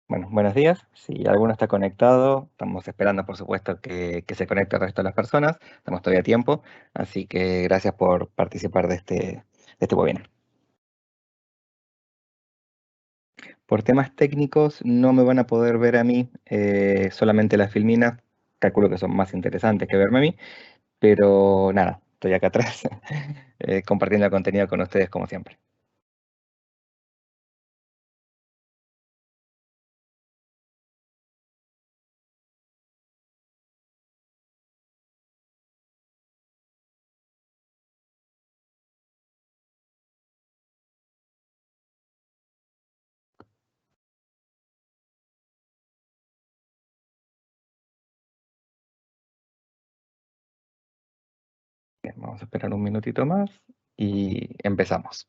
Bueno, buenos días. Si alguno está conectado, estamos esperando, por supuesto, que se conecte el resto de las personas. Estamos todavía a tiempo, así que gracias por participar de este webinar. Por temas técnicos, no me van a poder ver a mí, solamente las filminas. Calculo que son más interesantes que verme a mí, pero nada, estoy acá atrás compartiendo el contenido con ustedes como siempre. Bien, vamos a esperar un minutito más y empezamos.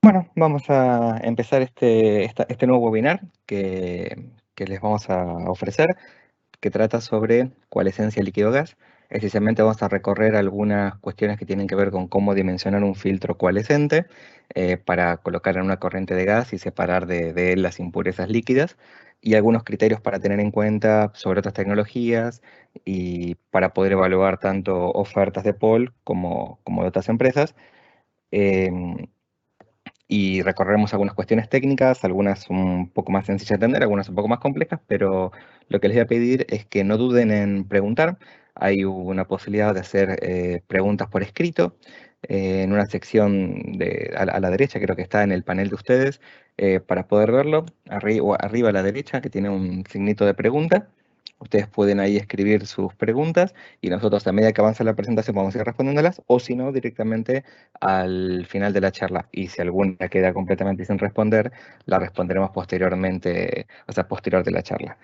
Bueno, vamos a empezar este nuevo webinar que les vamos a ofrecer, que trata sobre coalescencia líquido-gas. Esencialmente vamos a recorrer algunas cuestiones que tienen que ver con cómo dimensionar un filtro coalescente para colocar en una corriente de gas y separar de él las impurezas líquidas, y algunos criterios para tener en cuenta sobre otras tecnologías y para poder evaluar tanto ofertas de Paul como de otras empresas. Em, y recorreremos algunas cuestiones técnicas, algunas un poco más sencillas de entender, algunas un poco más complejas, pero lo que les voy a pedir es que no duden en preguntar. Hay una posibilidad de hacer preguntas por escrito en una sección a la derecha, creo que está en el panel de ustedes, para poder verlo, arriba a la derecha, que tiene un signito de pregunta. Ustedes pueden ahí escribir sus preguntas y nosotros a medida que avanza la presentación vamos a ir respondiéndolas, o si no, directamente al final de la charla. Y si alguna queda completamente sin responder, la responderemos posteriormente, o sea, posterior de la charla.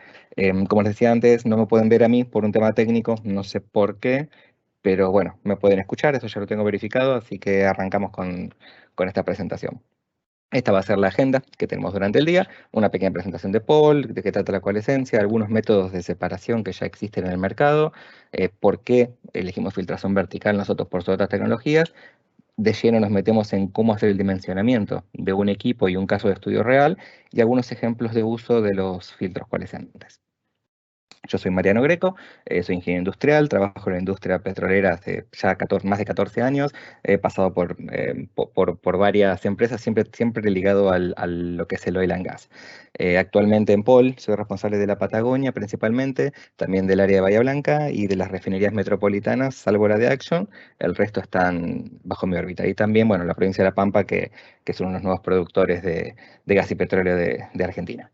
Como les decía antes, no me pueden ver a mí por un tema técnico, no sé por qué, pero bueno, me pueden escuchar, eso ya lo tengo verificado, así que arrancamos con esta presentación. Esta va a ser la agenda que tenemos durante el día, una pequeña presentación de Paul, de qué trata la coalescencia, algunos métodos de separación que ya existen en el mercado, por qué elegimos filtración vertical nosotros por sobre otras tecnologías. De lleno nos metemos en cómo hacer el dimensionamiento de un equipo y un caso de estudio real, y algunos ejemplos de uso de los filtros coalescentes. Yo soy Mariano Greco, soy ingeniero industrial, trabajo en la industria petrolera hace ya más de 14 años, he pasado por varias empresas, siempre ligado a lo que es el oil and gas. Actualmente en Paul soy responsable de la Patagonia principalmente, también del área de Bahía Blanca y de las refinerías metropolitanas, salvo la de Action, el resto están bajo mi órbita. Y también, bueno, la provincia de La Pampa, que son unos nuevos productores de gas y petróleo de Argentina.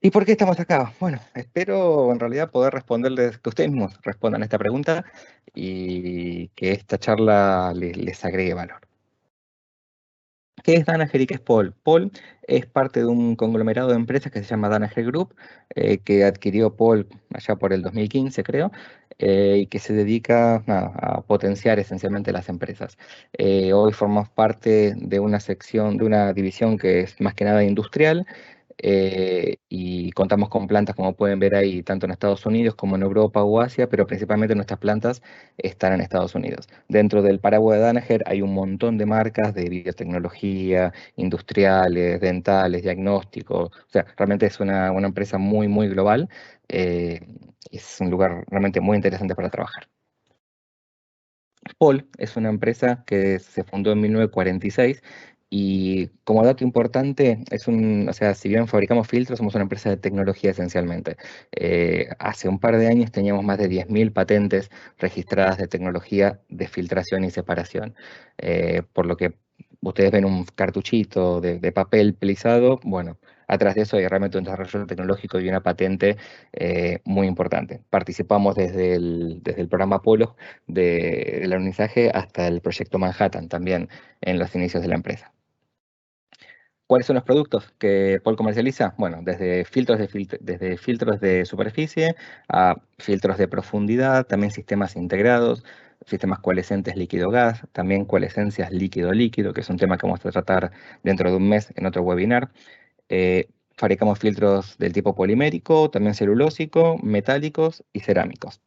¿Y por qué estamos acá? Bueno, espero en realidad poder responderles, que ustedes mismos respondan a esta pregunta y que esta charla les agregue valor. ¿Qué es Danaher y qué es Paul? Paul es parte de un conglomerado de empresas que se llama Danaher Group, que adquirió Paul allá por el 2015, creo, y que se dedica nada, a potenciar esencialmente las empresas. Hoy formamos parte de una sección, de una división que es más que nada industrial, y contamos con plantas, como pueden ver ahí, tanto en Estados Unidos como en Europa o Asia, pero principalmente nuestras plantas están en Estados Unidos. Dentro del paraguas de Danaher hay un montón de marcas de biotecnología, industriales, dentales, diagnósticos. O sea, realmente es una empresa muy, muy global. eh, es un lugar realmente muy interesante para trabajar. Paul es una empresa que se fundó en 1946 y como dato importante, o sea, si bien fabricamos filtros, somos una empresa de tecnología esencialmente. Hace un par de años teníamos más de 10.000 patentes registradas de tecnología de filtración y separación. Por lo que ustedes ven un cartuchito de papel plisado, bueno, atrás de eso hay realmente un desarrollo tecnológico y una patente muy importante. Participamos desde el programa Apolo del alunizaje hasta el proyecto Manhattan también en los inicios de la empresa. ¿Cuáles son los productos que Paul comercializa? Bueno, desde filtros de superficie a filtros de profundidad, también sistemas integrados, sistemas coalescentes líquido-gas, también coalescencias líquido-líquido, que es un tema que vamos a tratar dentro de un mes en otro webinar. Fabricamos filtros del tipo polimérico, también celulósico, metálicos y cerámicos.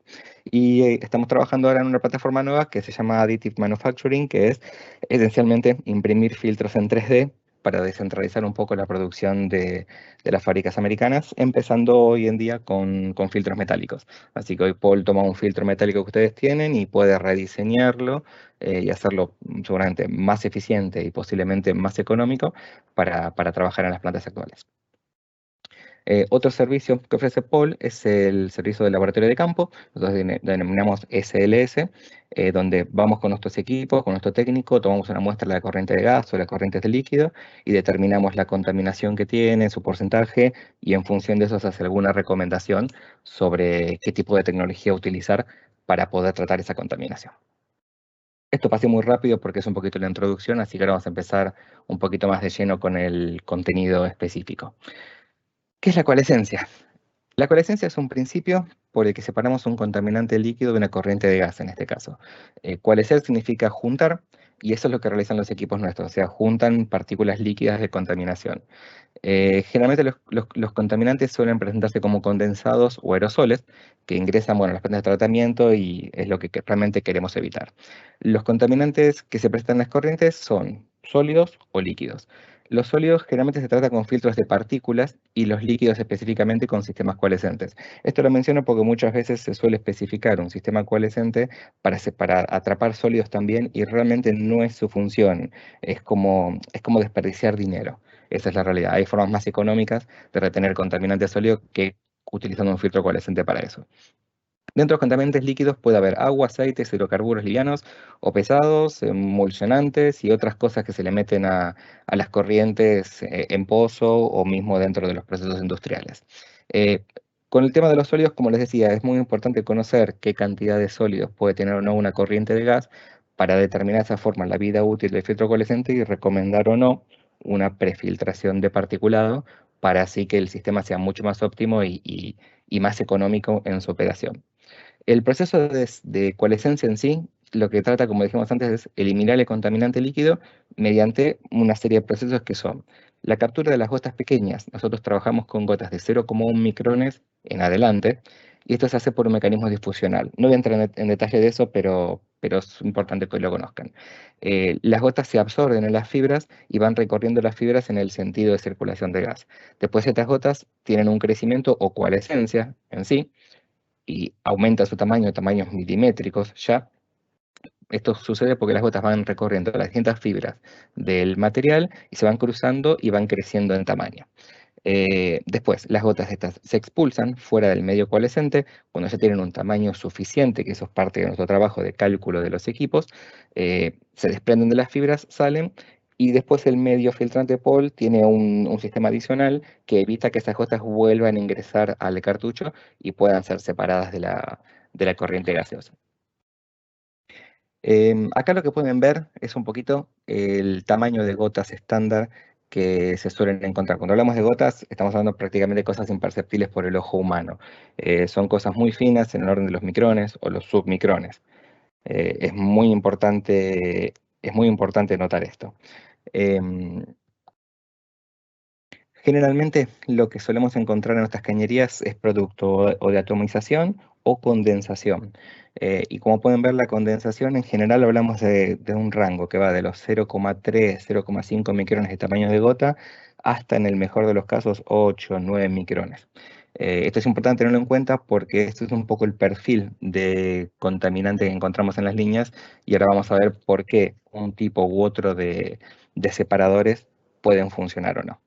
Y estamos trabajando ahora en una plataforma nueva que se llama Additive Manufacturing, que es esencialmente imprimir filtros en 3D para descentralizar un poco la producción de las fábricas americanas, empezando hoy en día con filtros metálicos. Así que hoy Paul toma un filtro metálico que ustedes tienen y puede rediseñarlo y hacerlo seguramente más eficiente y posiblemente más económico para trabajar en las plantas actuales. Otro servicio que ofrece Paul es el servicio de laboratorio de campo, nosotros denominamos SLS, donde vamos con nuestros equipos, con nuestro técnico, tomamos una muestra de la corriente de gas o la corriente de líquido y determinamos la contaminación que tiene, su porcentaje, y en función de eso se hace alguna recomendación sobre qué tipo de tecnología utilizar para poder tratar esa contaminación. Esto pasé muy rápido porque es un poquito la introducción, así que ahora vamos a empezar un poquito más de lleno con el contenido específico. ¿Qué es la coalescencia? La coalescencia es un principio por el que separamos un contaminante líquido de una corriente de gas, en este caso. Coalescer significa juntar, y eso es lo que realizan los equipos nuestros, o sea, juntan partículas líquidas de contaminación. Generalmente los contaminantes suelen presentarse como condensados o aerosoles que ingresan, bueno, a las plantas de tratamiento y es lo que realmente queremos evitar. Los contaminantes que se presentan en las corrientes son sólidos o líquidos. Los sólidos generalmente se trata con filtros de partículas y los líquidos específicamente con sistemas coalescentes. Esto lo menciono porque muchas veces se suele especificar un sistema coalescente para atrapar sólidos también y realmente no es su función. Es como desperdiciar dinero. Esa es la realidad. Hay formas más económicas de retener contaminantes sólidos que utilizando un filtro coalescente para eso. Dentro de los contaminantes líquidos puede haber agua, aceites, hidrocarburos livianos o pesados, emulsionantes y otras cosas que se le meten a las corrientes en pozo o mismo dentro de los procesos industriales. Eh, con el tema de los sólidos, como les decía, es muy importante conocer qué cantidad de sólidos puede tener o no una corriente de gas para determinar de esa forma la vida útil del filtro coalescente y recomendar o no una prefiltración de particulado para así que el sistema sea mucho más óptimo y más económico en su operación. El proceso de coalescencia en sí, lo que trata, como dijimos antes, es eliminar el contaminante líquido mediante una serie de procesos que son la captura de las gotas pequeñas. Nosotros trabajamos con gotas de 0,1 micrones en adelante, y esto se hace por un mecanismo difusional. No voy a entrar en detalle de eso, pero es importante que lo conozcan. Las gotas se absorben en las fibras y van recorriendo las fibras en el sentido de circulación de gas. Después estas gotas tienen un crecimiento o coalescencia en sí, y aumenta su tamaño a tamaños milimétricos ya. Esto sucede porque las gotas van recorriendo las distintas fibras del material y se van cruzando y van creciendo en tamaño. Después, las gotas estas se expulsan fuera del medio coalescente cuando ya tienen un tamaño suficiente, que eso es parte de nuestro trabajo de cálculo de los equipos. Se desprenden de las fibras, salen, y después el medio filtrante Paul tiene un sistema adicional que evita que esas gotas vuelvan a ingresar al cartucho y puedan ser separadas de la corriente gaseosa. Acá lo que pueden ver es un poquito el tamaño de gotas estándar que se suelen encontrar. Cuando hablamos de gotas, estamos hablando prácticamente de cosas imperceptibles por el ojo humano. Son cosas muy finas en el orden de los micrones o los submicrones. Es muy importante notar esto. Em, Generalmente lo que solemos encontrar en nuestras cañerías es producto o de atomización o condensación. Y como pueden ver, la condensación en general hablamos de un rango que va de los 0,3, 0,5 micrones de tamaño de gota hasta en el mejor de los casos 8, 9 micrones. Esto es importante tenerlo en cuenta porque esto es un poco el perfil de contaminante que encontramos en las líneas, y ahora vamos a ver por qué un tipo u otro de separadores pueden funcionar o no.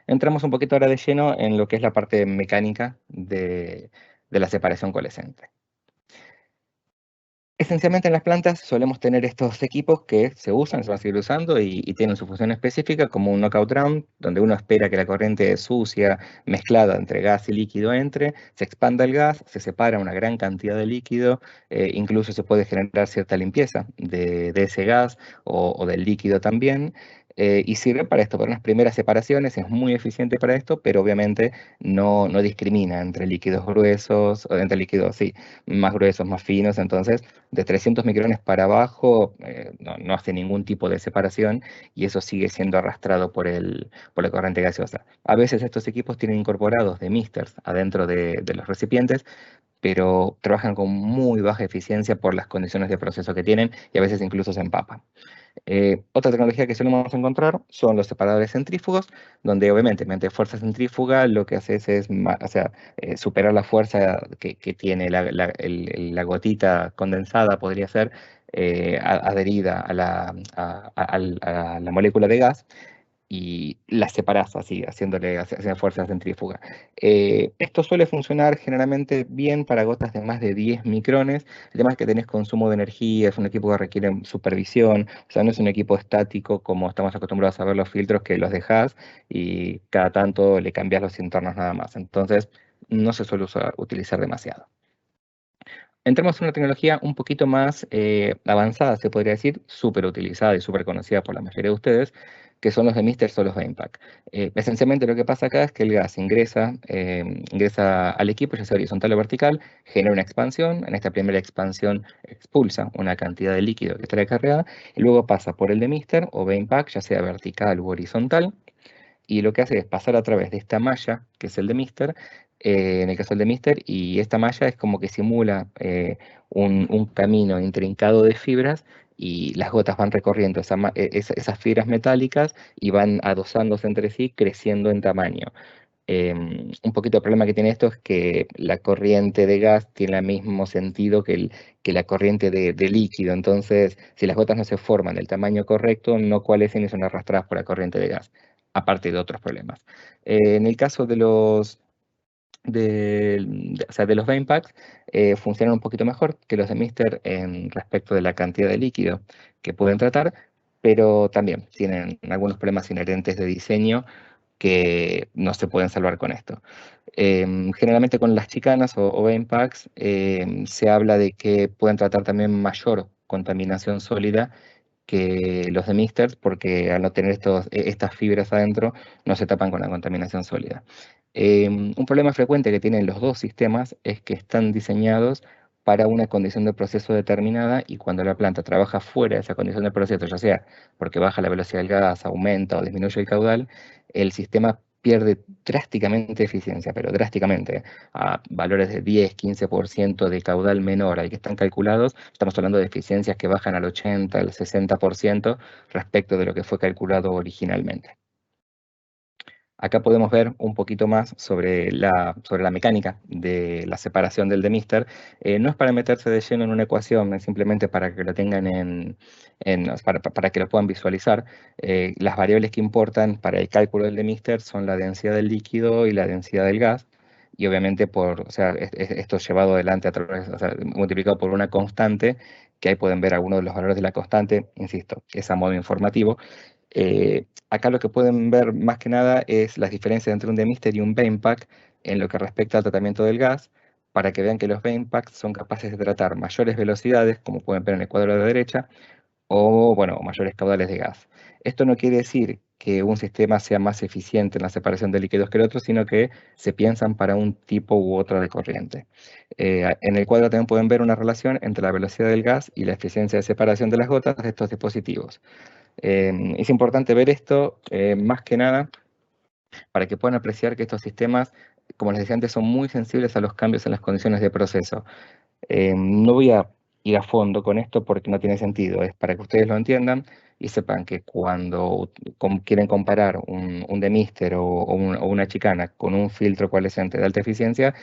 Entramos un poquito ahora de lleno en lo que es la parte mecánica de la separación coalescente. Esencialmente en las plantas solemos tener estos equipos que se usan, se van a seguir usando y tienen su función específica, como un knockout drum, donde uno espera que la corriente sucia, mezclada entre gas y líquido entre, se expanda el gas, se separa una gran cantidad de líquido, incluso se puede generar cierta limpieza de ese gas o del líquido también. y sirve para esto, para unas primeras separaciones, es muy eficiente para esto, pero obviamente no discrimina entre líquidos gruesos, o entre líquidos, sí, más gruesos, más finos, entonces de 300 micrones para abajo no hace ningún tipo de separación y eso sigue siendo arrastrado por la corriente gaseosa. A veces estos equipos tienen incorporados de misters adentro de los recipientes, pero trabajan con muy baja eficiencia por las condiciones de proceso que tienen y a veces incluso se empapan. Otra tecnología que solemos encontrar son los separadores centrífugos, donde obviamente mediante fuerza centrífuga lo que haces es o sea, superar la fuerza que tiene la gotita condensada, podría ser adherida a la molécula de gas y las separás así, haciendo fuerza centrífuga. Esto suele funcionar generalmente bien para gotas de más de 10 micrones. El tema es que tenés consumo de energía, es un equipo que requiere supervisión, o sea, no es un equipo estático como estamos acostumbrados a ver los filtros que los dejás y cada tanto le cambias los entornos nada más. Entonces, no se suele utilizar demasiado. Entramos en una tecnología un poquito más avanzada, se podría decir, súper utilizada y súper conocida por la mayoría de ustedes, que son los emitters o los vapor. Esencialmente lo que pasa acá es que el gas ingresa al equipo, ya sea horizontal o vertical, genera una expansión, en esta primera expansión expulsa una cantidad de líquido que trae cargada, y luego pasa por el emitter o vapor, ya sea vertical u horizontal, y lo que hace es pasar a través de esta malla, que es el de Mister, en el caso del de Mister, y esta malla es como que simula un camino intrincado de fibras y las gotas van recorriendo esas fibras metálicas y van adosándose entre sí, creciendo en tamaño. Un poquito el problema que tiene esto es que la corriente de gas tiene el mismo sentido que la corriente de líquido, entonces si las gotas no se forman del tamaño correcto, no coalescen y son arrastradas por la corriente de gas, aparte de otros problemas. En el caso o sea, de los Vane Packs, funcionan un poquito mejor que los de Mister en respecto de la cantidad de líquido que pueden tratar, pero también tienen algunos problemas inherentes de diseño que no se pueden salvar con esto. Generalmente con las chicanas o Vane Packs se habla de que pueden tratar también mayor contaminación sólida que los de Misters, porque al no tener estas fibras adentro, no se tapan con la contaminación sólida. Un problema frecuente que tienen los dos sistemas es que están diseñados para una condición de proceso determinada y cuando la planta trabaja fuera de esa condición de proceso, ya sea porque baja la velocidad del gas, aumenta o disminuye el caudal, el sistema pierde drásticamente eficiencia, pero drásticamente, a valores de 10, 15% de caudal menor al que están calculados. Estamos hablando de eficiencias que bajan al 80, al 60% respecto de lo que fue calculado originalmente. Acá podemos ver un poquito más sobre la mecánica de la separación del demister. No es para meterse de lleno en una ecuación, es simplemente para que lo tengan para que lo puedan visualizar. Las variables que importan para el cálculo del demister son la densidad del líquido y la densidad del gas. Y obviamente o sea, esto es llevado adelante a través, o sea, multiplicado por una constante, que ahí pueden ver algunos de los valores de la constante, insisto, es a modo informativo. Acá lo que pueden ver más que nada es las diferencias entre un demister y un vane pack en lo que respecta al tratamiento del gas, para que vean que los vane packs son capaces de tratar mayores velocidades, como pueden ver en el cuadro de la derecha, o bueno, mayores caudales de gas. Esto no quiere decir que un sistema sea más eficiente en la separación de líquidos que el otro, sino que se piensan para un tipo u otro de corriente. En el cuadro también pueden ver una relación entre la velocidad del gas y la eficiencia de separación de las gotas de estos dispositivos. Es importante ver esto más que nada para que puedan apreciar que estos sistemas, como les decía antes, son muy sensibles a los cambios en las condiciones de proceso. No voy a ir a fondo con esto porque no tiene sentido, es para que ustedes lo entiendan y sepan que cuando quieren comparar un demister o una chicana con un filtro coalescente de alta eficiencia,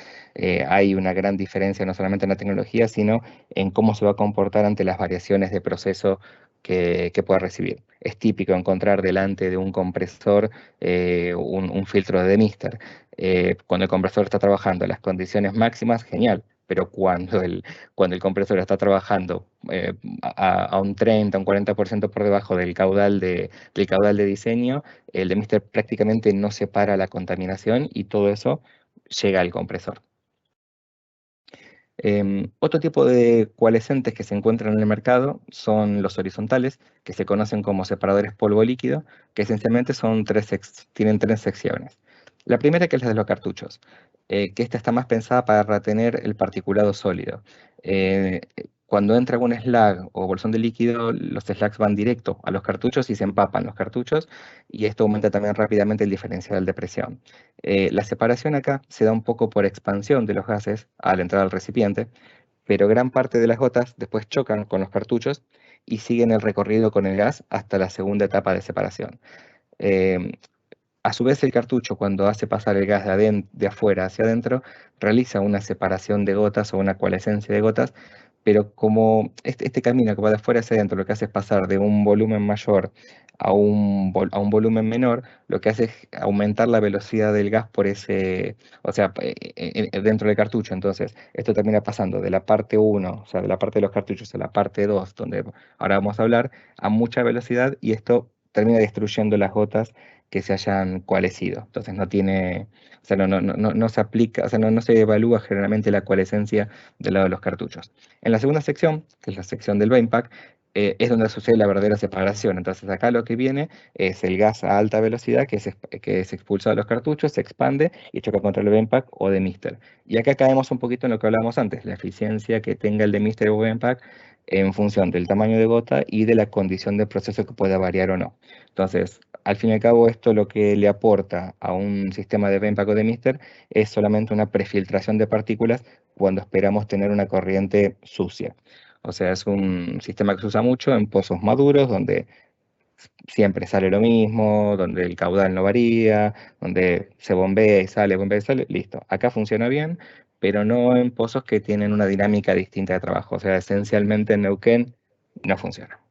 hay una gran diferencia no solamente en la tecnología, sino en cómo se va a comportar ante las variaciones de proceso que pueda recibir. Es típico encontrar delante de un compresor un filtro de demister. Cuando el compresor está trabajando en las condiciones máximas, genial, pero cuando el compresor está trabajando a un 30, un 40% por debajo del caudal de diseño, el demister prácticamente no separa la contaminación y todo eso llega al compresor. Otro tipo de coalescentes que se encuentran en el mercado son los horizontales, que se conocen como separadores polvo líquido, que esencialmente tienen tres secciones. La primera que es la de los cartuchos, que esta está más pensada para retener el particulado sólido. Eh, Cuando entra algún slag o bolsón de líquido, los slags van directo a los cartuchos y se empapan los cartuchos, y esto aumenta también rápidamente el diferencial de presión. La separación acá se da un poco por expansión de los gases al entrar al recipiente, pero gran parte de las gotas después chocan con los cartuchos y siguen el recorrido con el gas hasta la segunda etapa de separación. Eh, a su vez, el cartucho, cuando hace pasar el gas de afuera hacia adentro, realiza una separación de gotas o una coalescencia de gotas, pero como este camino que va de afuera hacia adentro, lo que hace es pasar de un volumen mayor a un volumen menor, lo que hace es aumentar la velocidad del gas por ese, o sea, dentro del cartucho. Entonces, esto termina pasando de la parte uno, o sea, de la parte de los cartuchos a la parte 2, donde ahora vamos a hablar, a mucha velocidad, y esto termina destruyendo las gotas que se hayan coalescido. Entonces no tiene, o sea, no se aplica, o sea, no se evalúa generalmente la coalescencia del lado de los cartuchos. En la segunda sección, que es la sección del vane pack, es donde sucede la verdadera separación. Entonces acá lo que viene es el gas a alta velocidad que es expulsado de los cartuchos, se expande y choca contra el vane pack o demister. Y acá caemos un poquito en lo que hablábamos antes, la eficiencia que tenga el demister o vane pack en función del tamaño de gota y de la condición del proceso que pueda variar o no. Entonces, al fin y al cabo, esto lo que le aporta a un sistema de vane-pack o de Mister es solamente una prefiltración de partículas cuando esperamos tener una corriente sucia. O sea, es un sistema que se usa mucho en pozos maduros, donde siempre sale lo mismo, donde el caudal no varía, donde se bombea y sale, listo. Acá funciona bien, pero no en pozos que tienen una dinámica distinta de trabajo. O sea, esencialmente en Neuquén no funciona.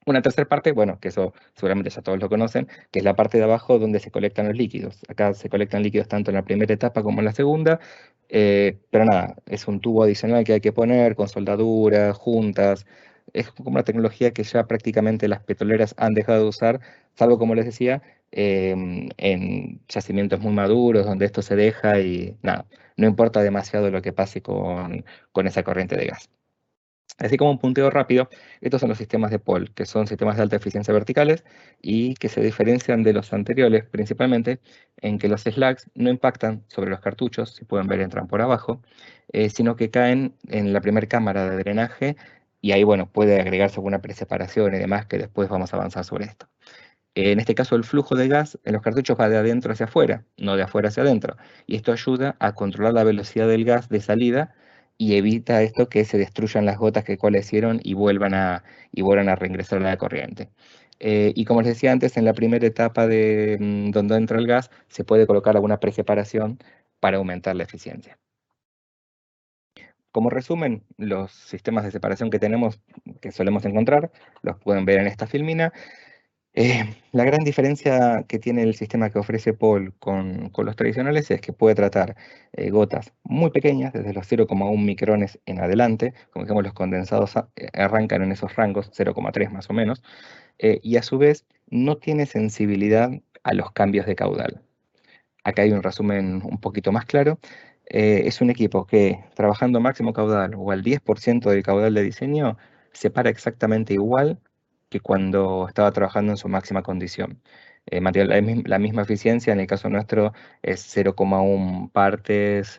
Una tercera parte, bueno, que eso seguramente ya todos lo conocen, que es la parte de abajo donde se colectan los líquidos. Acá se colectan líquidos tanto en la primera etapa como en la segunda, pero nada, es un tubo adicional que hay que poner con soldaduras, juntas. Es como una tecnología que ya prácticamente las petroleras han dejado de usar, salvo como les decía, en yacimientos muy maduros donde esto se deja y nada, no importa demasiado lo que pase con esa corriente de gas. Así como un punteo rápido, estos son los sistemas de POL, que son sistemas de alta eficiencia verticales y que se diferencian de los anteriores principalmente en que los slags no impactan sobre los cartuchos, si pueden ver entran por abajo, sino que caen en la primera cámara de drenaje y ahí, bueno, puede agregarse alguna preseparación y demás que después vamos a avanzar sobre esto. En este caso, el flujo de gas en los cartuchos va de adentro hacia afuera, no de afuera hacia adentro. Y esto ayuda a controlar la velocidad del gas de salida y evita esto que se destruyan las gotas que coalescieron y vuelvan a reingresar a la corriente. Y como les decía antes, en la primera etapa de donde entra el gas, se puede colocar alguna preseparación para aumentar la eficiencia. Como resumen, los sistemas de separación que tenemos, que solemos encontrar, los pueden ver en esta filmina. La gran diferencia que tiene el sistema que ofrece Paul con los tradicionales es que puede tratar gotas muy pequeñas, desde los 0,1 micrones en adelante, como dijimos, los condensados arrancan en esos rangos, 0,3 más o menos, y a su vez no tiene sensibilidad a los cambios de caudal. Acá hay un resumen un poquito más claro. Es un equipo que, trabajando máximo caudal o al 10% del caudal de diseño, se para exactamente igual que cuando estaba trabajando en su máxima condición. Mantiene la misma eficiencia, en el caso nuestro es 0,1 partes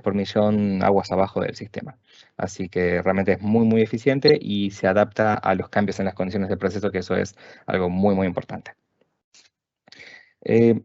por millón aguas abajo del sistema. Así que realmente es muy eficiente y se adapta a los cambios en las condiciones del proceso, que eso es algo muy importante.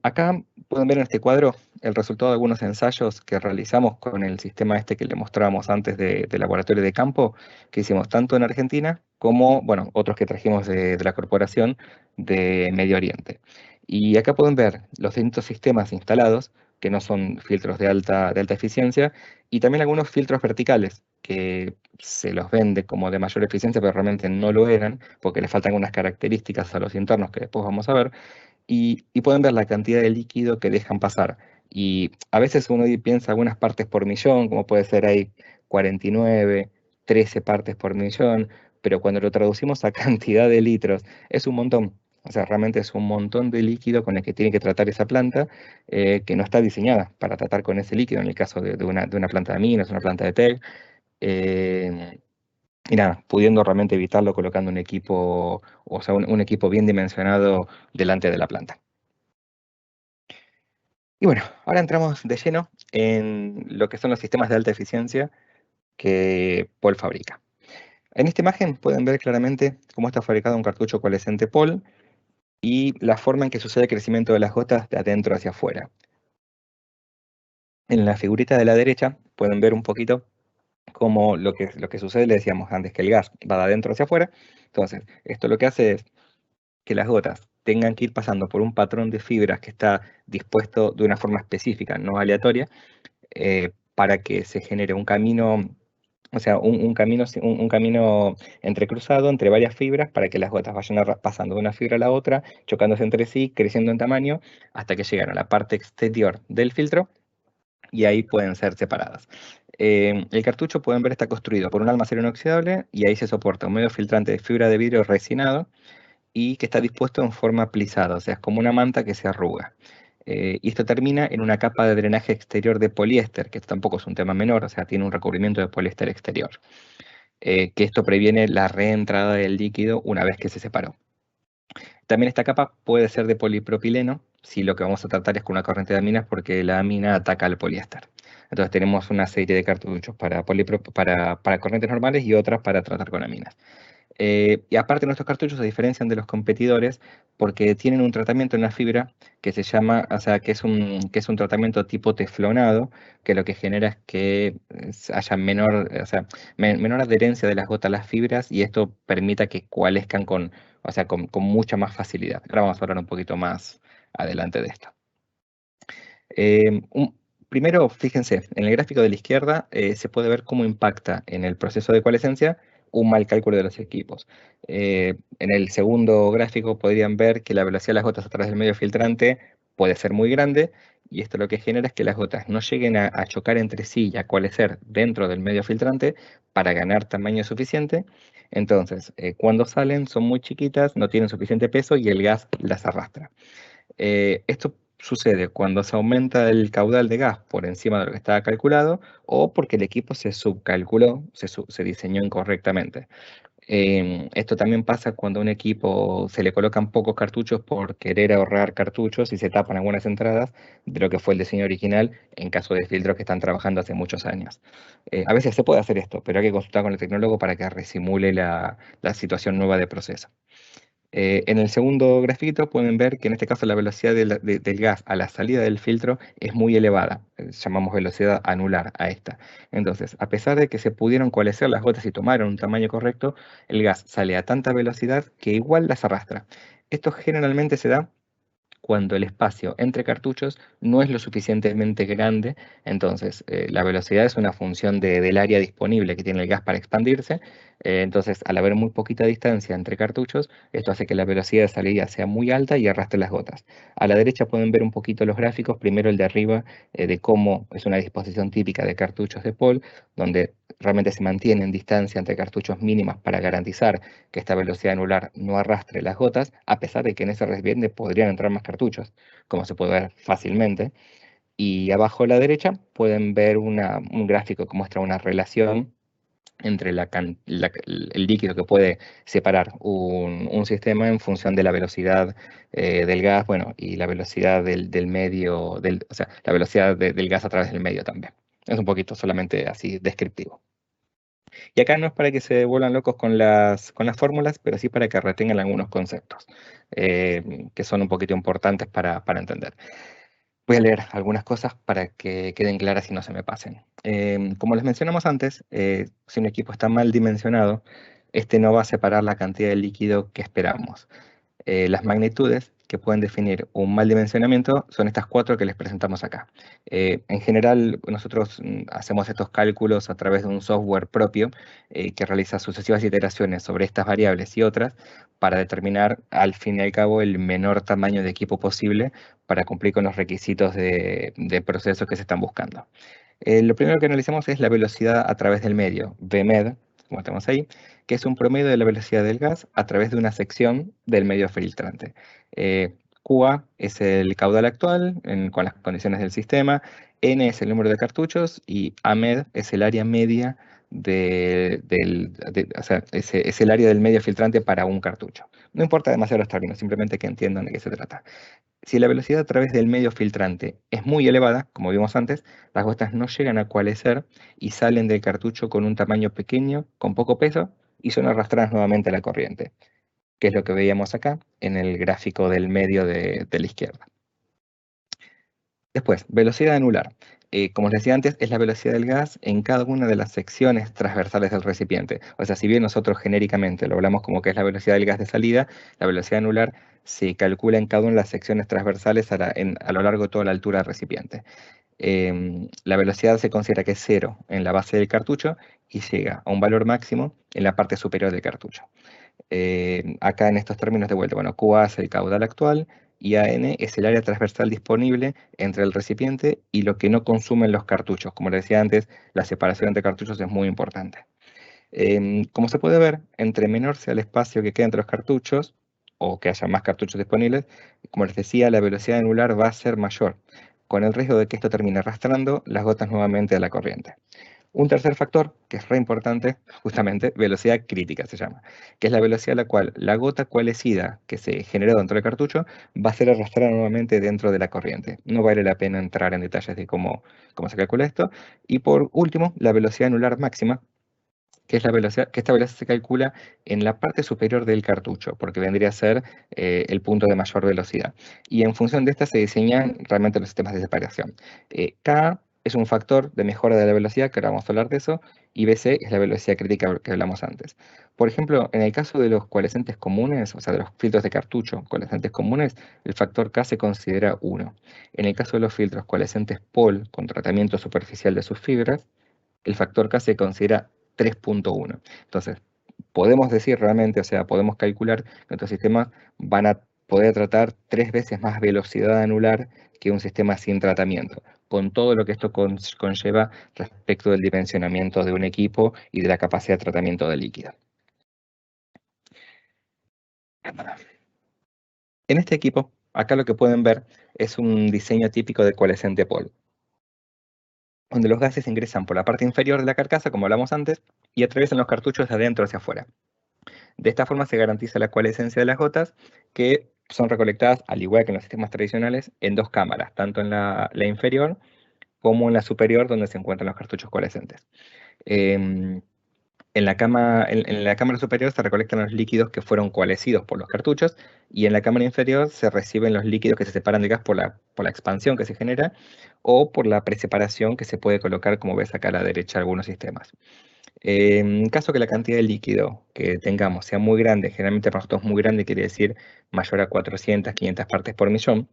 Acá pueden ver en este cuadro el resultado de algunos ensayos que realizamos con el sistema este que le mostrábamos antes de laboratorio de campo, que hicimos tanto en Argentina como, bueno, otros que trajimos de la Corporación de Medio Oriente. Y acá pueden ver los distintos sistemas instalados, que no son filtros de alta eficiencia, y también algunos filtros verticales, que se los vende como de mayor eficiencia, pero realmente no lo eran, porque le faltan algunas características a los internos que después vamos a ver y pueden ver la cantidad de líquido que dejan pasar. Y a veces uno piensa algunas partes por millón, como puede ser ahí 49, 13 partes por millón, pero cuando lo traducimos a cantidad de litros, es un montón. O sea, realmente es un montón de líquido con el que tiene que tratar esa planta, que no está diseñada para tratar con ese líquido, en el caso de una planta de aminos, una planta de TEG. eh, y nada, pudiendo realmente evitarlo colocando un equipo, o sea, un equipo bien dimensionado delante de la planta. Y bueno, ahora entramos de lleno en lo que son los sistemas de alta eficiencia que Paul fabrica. En esta imagen pueden ver claramente cómo está fabricado un cartucho coalescente Paul y la forma en que sucede el crecimiento de las gotas de adentro hacia afuera. En la figurita de la derecha pueden ver un poquito cómo lo que sucede, le decíamos antes, que el gas va de adentro hacia afuera. Entonces, esto lo que hace es que las gotas tengan que ir pasando por un patrón de fibras que está dispuesto de una forma específica, no aleatoria, para que se genere un camino, o sea, un camino entrecruzado entre varias fibras para que las gotas vayan pasando de una fibra a la otra, chocándose entre sí, creciendo en tamaño, hasta que llegan a la parte exterior del filtro y ahí pueden ser separadas. El cartucho, pueden ver, está construido por un almacén inoxidable y ahí se soporta un medio filtrante de fibra de vidrio resinado y que está dispuesto en forma plisada, o sea, es como una manta que se arruga. Y esto termina en una capa de drenaje exterior de poliéster, que tampoco es un tema menor, o sea, tiene un recubrimiento de poliéster exterior, que esto previene la reentrada del líquido una vez que se separó. También esta capa puede ser de polipropileno, si lo que vamos a tratar es con una corriente de aminas, porque la amina ataca al poliéster. Entonces tenemos una serie de cartuchos para corrientes normales y otras para tratar con aminas. Y aparte, nuestros cartuchos se diferencian de los competidores porque tienen un tratamiento en la fibra que se llama, o sea, que es un tratamiento tipo teflonado, que lo que genera es que haya menor, o sea, menor adherencia de las gotas a las fibras y esto permita que coalescan o sea, con mucha más facilidad. Ahora vamos a hablar un poquito más adelante de esto. Eh, un- Primero, fíjense, en el gráfico de la izquierda se puede ver cómo impacta en el proceso de coalescencia un mal cálculo de los equipos. En el segundo gráfico podrían ver que la velocidad de las gotas a través del medio filtrante puede ser muy grande y esto lo que genera es que las gotas no lleguen a chocar entre sí y a coalescer dentro del medio filtrante para ganar tamaño suficiente. Entonces, cuando salen son muy chiquitas, no tienen suficiente peso y el gas las arrastra. Esto sucede cuando se aumenta el caudal de gas por encima de lo que estaba calculado o porque el equipo se subcalculó, se diseñó incorrectamente. Esto también pasa cuando a un equipo se le colocan pocos cartuchos por querer ahorrar cartuchos y se tapan algunas entradas de lo que fue el diseño original en caso de filtros que están trabajando hace muchos años. A veces se puede hacer esto, pero hay que consultar con el tecnólogo para que resimule la situación nueva de proceso. En el segundo grafiquito pueden ver que en este caso la velocidad del gas a la salida del filtro es muy elevada. Llamamos velocidad anular a esta. Entonces, a pesar de que se pudieron coalescer las gotas y tomaron un tamaño correcto, el gas sale a tanta velocidad que igual las arrastra. Esto generalmente se da cuando el espacio entre cartuchos no es lo suficientemente grande. Entonces la velocidad es una función del área disponible que tiene el gas para expandirse. Entonces, al haber muy poquita distancia entre cartuchos, esto hace que la velocidad de salida sea muy alta y arrastre las gotas. A la derecha pueden ver un poquito los gráficos, primero el de arriba, de cómo es una disposición típica de cartuchos de Paul, donde realmente se mantienen distancia entre cartuchos mínimas para garantizar que esta velocidad anular no arrastre las gotas, a pesar de que en ese recipiente podrían entrar más cartuchos, como se puede ver fácilmente. Y abajo a la derecha pueden ver un gráfico que muestra una relación entre el líquido que puede separar un sistema en función de la velocidad del gas, bueno, y la velocidad del medio, o sea, la velocidad del gas a través del medio también. Es un poquito solamente así descriptivo. Y acá no es para que se vuelvan locos con las fórmulas, pero sí para que retengan algunos conceptos que son un poquito importantes para entender. Voy a leer algunas cosas para que queden claras y no se me pasen. Como les mencionamos antes, si un equipo está mal dimensionado, este no va a separar la cantidad de líquido que esperamos. Las magnitudes que pueden definir un mal dimensionamiento son estas cuatro que les presentamos acá. En general, nosotros hacemos estos cálculos a través de un software propio que realiza sucesivas iteraciones sobre estas variables y otras para determinar al fin y al cabo el menor tamaño de equipo posible para cumplir con los requisitos de procesos que se están buscando. Lo primero que analizamos es la velocidad a través del medio, VMED, como estamos ahí, que es un promedio de la velocidad del gas a través de una sección del medio filtrante. QA es el caudal actual con las condiciones del sistema, N es el número de cartuchos y AMED es el área media o sea, es el área del medio filtrante para un cartucho. No importa demasiado los términos, simplemente que entiendan de qué se trata. Si la velocidad a través del medio filtrante es muy elevada, como vimos antes, las gotas no llegan a coalescer y salen del cartucho con un tamaño pequeño, con poco peso, y son arrastradas nuevamente a la corriente, que es lo que veíamos acá en el gráfico del medio de la izquierda. Después, velocidad anular. Como les decía antes, es la velocidad del gas en cada una de las secciones transversales del recipiente. O sea, si bien nosotros genéricamente lo hablamos como que es la velocidad del gas de salida, la velocidad anular se calcula en cada una de las secciones transversales a lo largo de toda la altura del recipiente. La velocidad se considera que es cero en la base del cartucho y llega a un valor máximo en la parte superior del cartucho. Acá en estos términos de vuelta, bueno, QA es el caudal actual y AN es el área transversal disponible entre el recipiente y lo que no consumen los cartuchos. Como les decía antes, la separación entre cartuchos es muy importante. Como se puede ver, entre menor sea el espacio que queda entre los cartuchos, o que haya más cartuchos disponibles, como les decía, la velocidad anular va a ser mayor, con el riesgo de que esto termine arrastrando las gotas nuevamente a la corriente. Un tercer factor, que es re importante, justamente, velocidad crítica se llama, que es la velocidad a la cual la gota coalescida que se generó dentro del cartucho va a ser arrastrada nuevamente dentro de la corriente. No vale la pena entrar en detalles de cómo se calcula esto. Y por último, la velocidad anular máxima, que es la velocidad, que esta velocidad se calcula en la parte superior del cartucho, porque vendría a ser el punto de mayor velocidad. Y en función de esta se diseñan realmente los sistemas de separación. K es un factor de mejora de la velocidad, que ahora vamos a hablar de eso, y BC es la velocidad crítica que hablamos antes. Por ejemplo, en el caso de los coalescentes comunes, o sea, de los filtros de cartucho coalescentes comunes, el factor K se considera 1. En el caso de los filtros coalescentes POL con tratamiento superficial de sus fibras, el factor K se considera 3.1. Entonces, podemos decir realmente, o sea, podemos calcular que nuestros sistemas van a poder tratar 3 veces más velocidad anular que un sistema sin tratamiento, con todo lo que esto conlleva respecto del dimensionamiento de un equipo y de la capacidad de tratamiento de líquido. En este equipo, acá lo que pueden ver es un diseño típico de coalescente POL, donde los gases ingresan por la parte inferior de la carcasa, como hablamos antes, y atraviesan los cartuchos de adentro hacia afuera. De esta forma se garantiza la coalescencia de las gotas, que son recolectadas, al igual que en los sistemas tradicionales, en dos cámaras, tanto en la inferior como en la superior, donde se encuentran los cartuchos coalescentes. Em, en la cámara superior se recolectan los líquidos que fueron coalescidos por los cartuchos y en la cámara inferior se reciben los líquidos que se separan del gas por la expansión que se genera o por la preseparación que se puede colocar, como ves acá a la derecha, algunos sistemas. En caso que la cantidad de líquido que tengamos sea muy grande, generalmente para nosotros muy grande quiere decir mayor a 400, 500 partes por millón,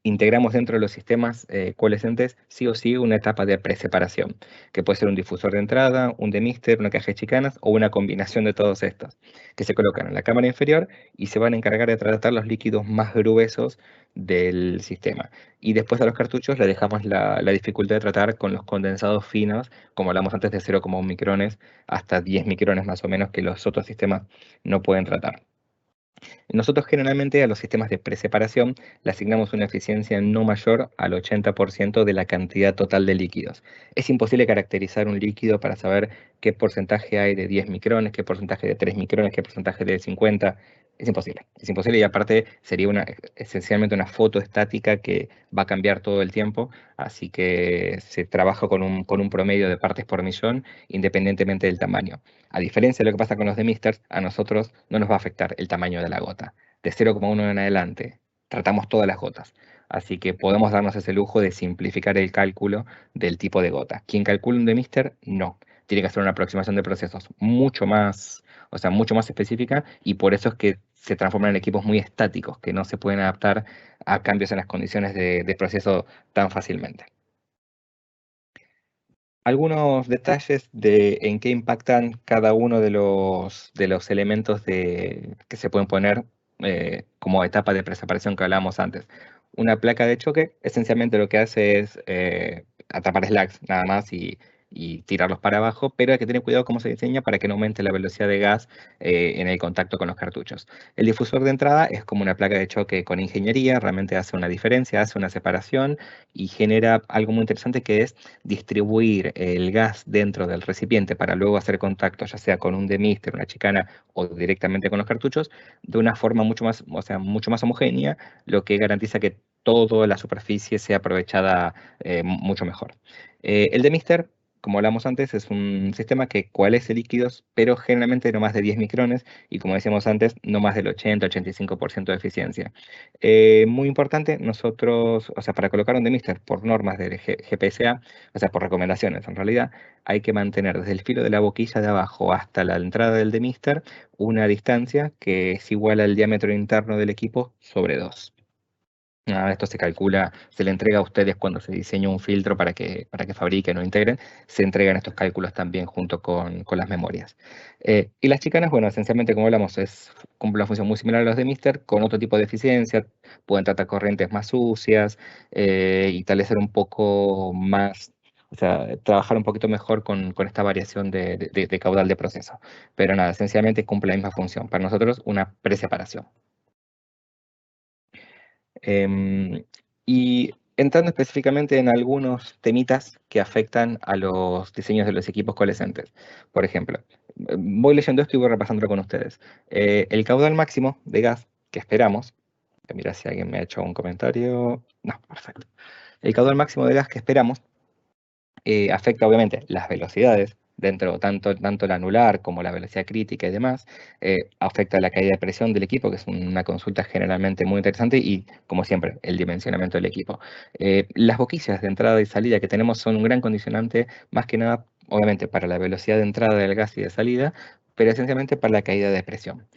integramos dentro de los sistemas coalescentes sí o sí una etapa de preseparación, que puede ser un difusor de entrada, un demister, una caja de chicanas o una combinación de todos estos, que se colocan en la cámara inferior y se van a encargar de tratar los líquidos más gruesos del sistema. Y después a los cartuchos le dejamos la dificultad de tratar con los condensados finos, como hablamos antes de 0,1 micrones hasta 10 micrones más o menos que los otros sistemas no pueden tratar. Nosotros generalmente a los sistemas de preseparación le asignamos una eficiencia no mayor al 80% de la cantidad total de líquidos. Es imposible caracterizar un líquido para saber qué porcentaje hay de 10 micrones, qué porcentaje de 3 micrones, qué porcentaje de 50. Es imposible y aparte sería esencialmente una foto estática que va a cambiar todo el tiempo, así que se trabaja con un promedio de partes por millón independientemente del tamaño. A diferencia de lo que pasa con los de Misters, a nosotros no nos va a afectar el tamaño de la gota. De 0,1 en adelante, tratamos todas las gotas. Así que podemos darnos ese lujo de simplificar el cálculo del tipo de gota. Quien calcula un de Mister, no. Tiene que hacer una aproximación de procesos mucho más, o sea, mucho más específica y por eso es que se transforman en equipos muy estáticos, que no se pueden adaptar a cambios en las condiciones de proceso tan fácilmente. Algunos detalles de en qué impactan cada uno de los elementos que se pueden poner como etapa de preseparación que hablábamos antes. Una placa de choque, esencialmente lo que hace es atrapar slags nada más y y tirarlos para abajo, pero hay que tener cuidado cómo se diseña para que no aumente la velocidad de gas en el contacto con los cartuchos. El difusor de entrada es como una placa de choque con ingeniería, realmente hace una diferencia, hace una separación y genera algo muy interesante que es distribuir el gas dentro del recipiente para luego hacer contacto, ya sea con un demister, una chicana o directamente con los cartuchos, de una forma mucho más, o sea, mucho más homogénea, lo que garantiza que toda la superficie sea aprovechada mucho mejor. El demister, como hablamos antes, es un sistema que coalesce líquidos, pero generalmente no más de 10 micrones y como decíamos antes, no más del 80-85% de eficiencia. Muy importante, nosotros, o sea, para colocar un demister por normas del GPSA, o sea, por recomendaciones en realidad, hay que mantener desde el filo de la boquilla de abajo hasta la entrada del demister una distancia que es igual al diámetro interno del equipo sobre 2. Esto se calcula, se le entrega a ustedes cuando se diseña un filtro para que fabriquen o integren, se entregan estos cálculos también junto con las memorias. Y las chicanas, bueno, esencialmente como hablamos, cumple una función muy similar a los de Mister, con otro tipo de eficiencia, pueden tratar corrientes más sucias y tal vez ser un poco más, o sea, trabajar un poquito mejor con esta variación de caudal de proceso. Pero nada, esencialmente cumple la misma función. Para nosotros, una preseparación. Y entrando específicamente en algunos temitas que afectan a los diseños de los equipos coalescentes. Por ejemplo, voy leyendo esto y voy repasándolo con ustedes. El caudal máximo de gas que esperamos, mira si alguien me ha hecho un comentario. No, perfecto. El caudal máximo de gas que esperamos afecta obviamente las velocidades dentro, tanto la anular como la velocidad crítica y demás, afecta la caída de presión del equipo, que es una consulta generalmente muy interesante, y como siempre, el dimensionamiento del equipo. Las boquillas de entrada y salida que tenemos son un gran condicionante, más que nada, obviamente, para la velocidad de entrada del gas y de salida, pero esencialmente para la caída de presión.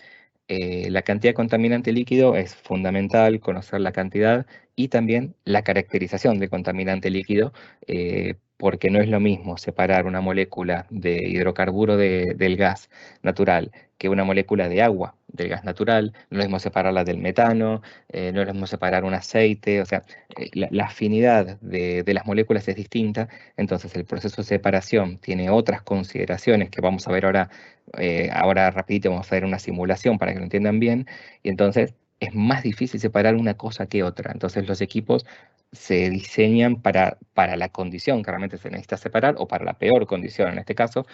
La cantidad de contaminante líquido es fundamental, conocer la cantidad y también la caracterización de contaminante líquido, porque no es lo mismo separar una molécula de hidrocarburo del gas natural que una molécula de agua del gas natural, no es lo mismo separarla del metano, no es lo mismo separar un aceite, o sea, la afinidad de las moléculas es distinta, entonces el proceso de separación tiene otras consideraciones que vamos a ver ahora rapidito vamos a ver una simulación para que lo entiendan bien, y entonces es más difícil separar una cosa que otra. Entonces los equipos se diseñan para la condición que realmente se necesita separar, o para la peor condición en este caso,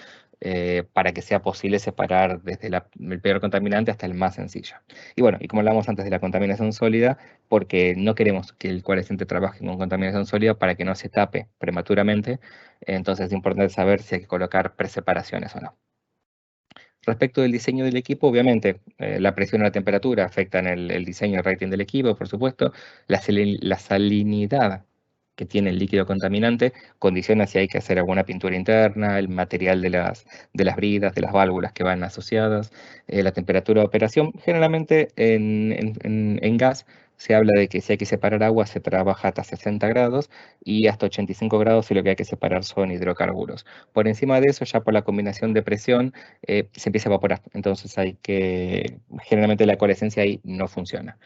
para que sea posible separar desde el peor contaminante hasta el más sencillo. Y bueno, y como hablábamos antes de la contaminación sólida, porque no queremos que el coalescente trabaje con contaminación sólida para que no se tape prematuramente, entonces es importante saber si hay que colocar preseparaciones o no. Respecto del diseño del equipo, obviamente, la presión y la temperatura afectan el diseño y el rating del equipo, por supuesto. La salinidad que tiene el líquido contaminante condiciona si hay que hacer alguna pintura interna, el material de las bridas, de las válvulas que van asociadas, la temperatura de operación. Generalmente en gas se habla de que si hay que separar agua se trabaja hasta 60 grados y hasta 85 grados si lo que hay que separar son hidrocarburos. Por encima de eso, ya por la combinación de presión, se empieza a evaporar. Entonces generalmente la coalescencia ahí no funciona.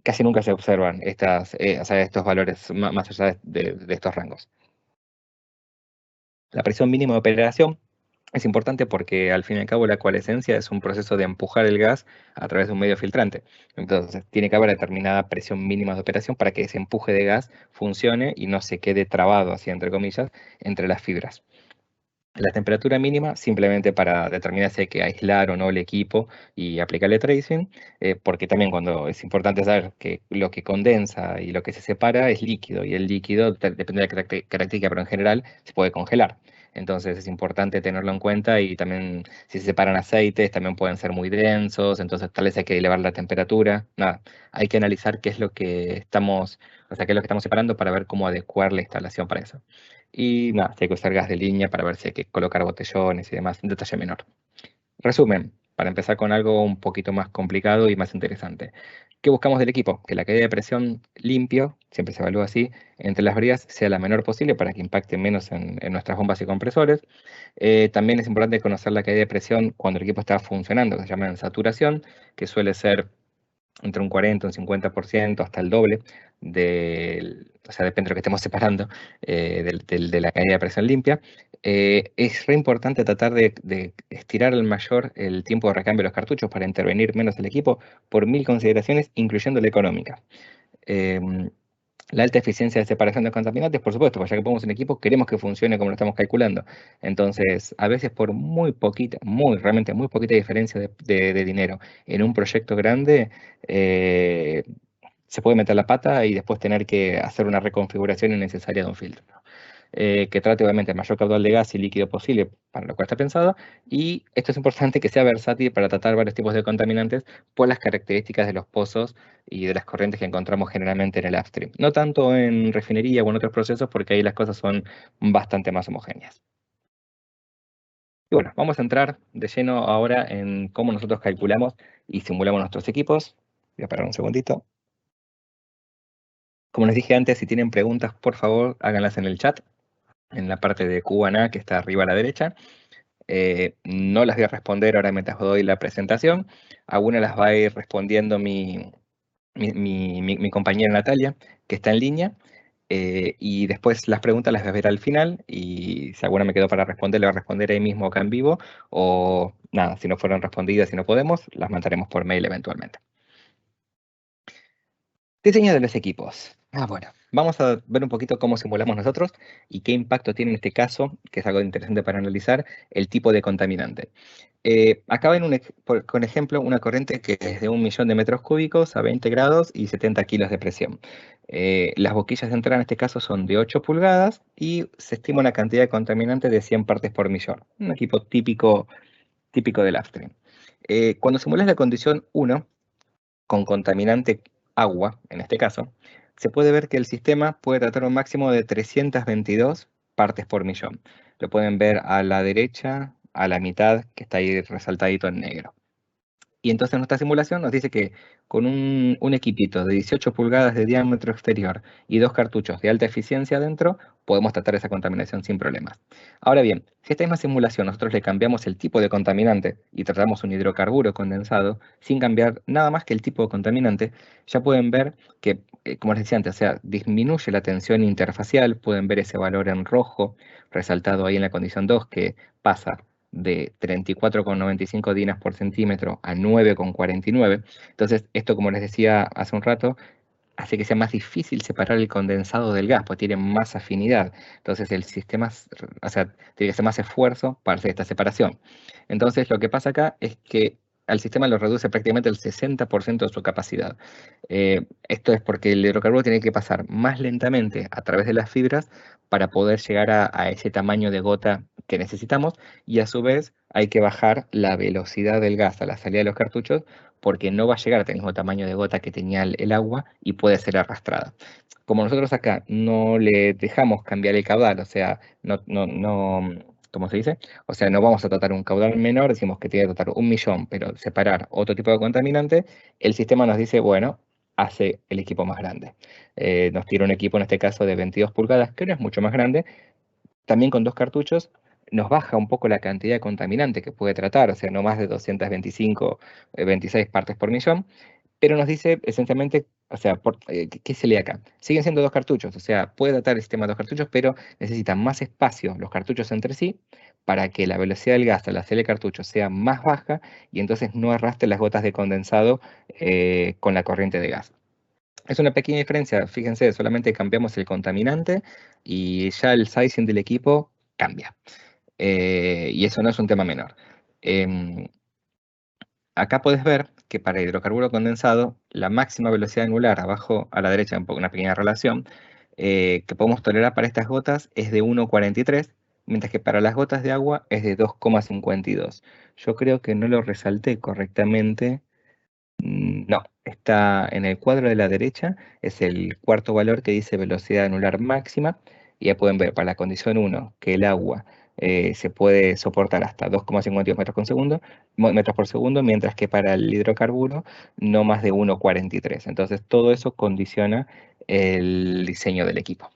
Casi nunca se observan o sea, estos valores más allá de estos rangos. La presión mínima de operación es importante porque al fin y al cabo la coalescencia es un proceso de empujar el gas a través de un medio filtrante. Entonces tiene que haber determinada presión mínima de operación para que ese empuje de gas funcione y no se quede trabado, así entre comillas, entre las fibras. La temperatura mínima simplemente para determinar si hay que aislar o no el equipo y aplicarle tracing, porque también cuando es importante saber que lo que condensa y lo que se separa es líquido, y el líquido depende de la característica, pero en general se puede congelar. Entonces es importante tenerlo en cuenta, y también si se separan aceites también pueden ser muy densos, entonces tal vez hay que elevar la temperatura. Nada, hay que analizar qué es lo que estamos, o sea, qué es lo que estamos separando para ver cómo adecuar la instalación para eso. Y nada, si hay que usar gas de línea para ver si hay que colocar botellones y demás, un detalle menor. Resumen, para empezar con algo un poquito más complicado y más interesante. ¿Qué buscamos del equipo? Que la caída de presión limpio, siempre se evalúa así, entre las bridas sea la menor posible para que impacte menos en nuestras bombas y compresores. También es importante conocer la caída de presión cuando el equipo está funcionando, que se llama en saturación, que suele ser entre un 40, un 50%, hasta el doble, o sea, depende de lo que estemos separando, de la caída de presión limpia. Es re importante tratar de estirar al mayor el tiempo de recambio de los cartuchos para intervenir menos el equipo por mil consideraciones, incluyendo la económica. Em, la alta eficiencia de separación de contaminantes, por supuesto, porque ya que ponemos un equipo, queremos que funcione como lo estamos calculando. Entonces, a veces por muy poquita, realmente muy poquita diferencia de dinero en un proyecto grande, eh, se puede meter la pata y después tener que hacer una reconfiguración innecesaria de un filtro, ¿no? Que trate obviamente el mayor caudal de gas y líquido posible, para lo cual está pensado, y esto es importante que sea versátil para tratar varios tipos de contaminantes por las características de los pozos y de las corrientes que encontramos generalmente en el upstream. No tanto en refinería o en otros procesos, porque ahí las cosas son bastante más homogéneas. Y bueno, vamos a entrar de lleno ahora en cómo nosotros calculamos y simulamos nuestros equipos. Voy a parar un segundito. Como les dije antes, si tienen preguntas, por favor, háganlas en el chat, en la parte de Q&A que está arriba a la derecha. No las voy a responder ahora mientras doy la presentación. Algunas las va a ir respondiendo mi compañera Natalia, que está en línea. Y después las preguntas las voy a ver al final. Y si alguna me quedó para responder, le voy a responder ahí mismo acá en vivo. O nada, si no fueron respondidas, si no podemos, las mandaremos por mail eventualmente. Diseño de los equipos. Bueno, vamos a ver un poquito cómo simulamos nosotros y qué impacto tiene en este caso, que es algo interesante para analizar, el tipo de contaminante. Acá ven con ejemplo una corriente que es de 1 millón de metros cúbicos a 20 grados y 70 kilos de presión. Las boquillas de entrada en este caso son de 8 pulgadas y se estima una cantidad de contaminante de 100 partes por millón. Un equipo típico del upstream. Cuando simulas la condición 1, con contaminante agua, en este caso, se puede ver que el sistema puede tratar un máximo de 322 partes por millón. Lo pueden ver a la derecha, a la mitad, que está ahí resaltadito en negro. Y entonces nuestra simulación nos dice que con un equipito de 18 pulgadas de diámetro exterior y dos cartuchos de alta eficiencia adentro, podemos tratar esa contaminación sin problemas. Ahora bien, si a esta misma simulación nosotros le cambiamos el tipo de contaminante y tratamos un hidrocarburo condensado sin cambiar nada más que el tipo de contaminante, ya pueden ver que, como les decía antes, o sea, disminuye la tensión interfacial, pueden ver ese valor en rojo resaltado ahí en la condición 2 que pasa de 34,95 dinas por centímetro a 9,49. Entonces, esto, como les decía hace un rato, hace que sea más difícil separar el condensado del gas, porque tiene más afinidad. Entonces, el sistema, o sea, tiene que hacer más esfuerzo para hacer esta separación. Entonces, lo que pasa acá es que al sistema lo reduce prácticamente el 60% de su capacidad. Esto es porque el hidrocarburo tiene que pasar más lentamente a través de las fibras para poder llegar a ese tamaño de gota que necesitamos, y a su vez hay que bajar la velocidad del gas a la salida de los cartuchos porque no va a llegar al mismo tamaño de gota que tenía el agua y puede ser arrastrada. Como nosotros acá no le dejamos cambiar el caudal, o sea, ¿cómo se dice? O sea, no vamos a tratar un caudal menor, decimos que tiene que tratar 1 millón, pero separar otro tipo de contaminante, el sistema nos dice, bueno, hace el equipo más grande. Nos tira un equipo en este caso de 22 pulgadas, que no es mucho más grande, también con dos cartuchos, nos baja un poco la cantidad de contaminante que puede tratar, o sea, no más de 225, 26 partes por millón, pero nos dice esencialmente, o sea, ¿qué se lee acá? Siguen siendo dos cartuchos, o sea, puede tratar el sistema de dos cartuchos, pero necesitan más espacio los cartuchos entre sí para que la velocidad del gas al hacer el cartucho sea más baja y entonces no arrastre las gotas de condensado con la corriente de gas. Es una pequeña diferencia, fíjense, solamente cambiamos el contaminante y ya el sizing del equipo cambia. Y eso no es un tema menor. Em, Acá puedes ver que para hidrocarburo condensado, la máxima velocidad angular, abajo a la derecha, una pequeña relación, que podemos tolerar para estas gotas es de 1,43, mientras que para las gotas de agua es de 2,52. Yo creo que no lo resalté correctamente. No, está en el cuadro de la derecha, es el cuarto valor que dice velocidad anular máxima, y ya pueden ver para la condición 1 que el agua se puede soportar hasta 2,52 metros, metros por segundo, mientras que para el hidrocarburo no más de 1,43. Entonces todo eso condiciona el diseño del equipo.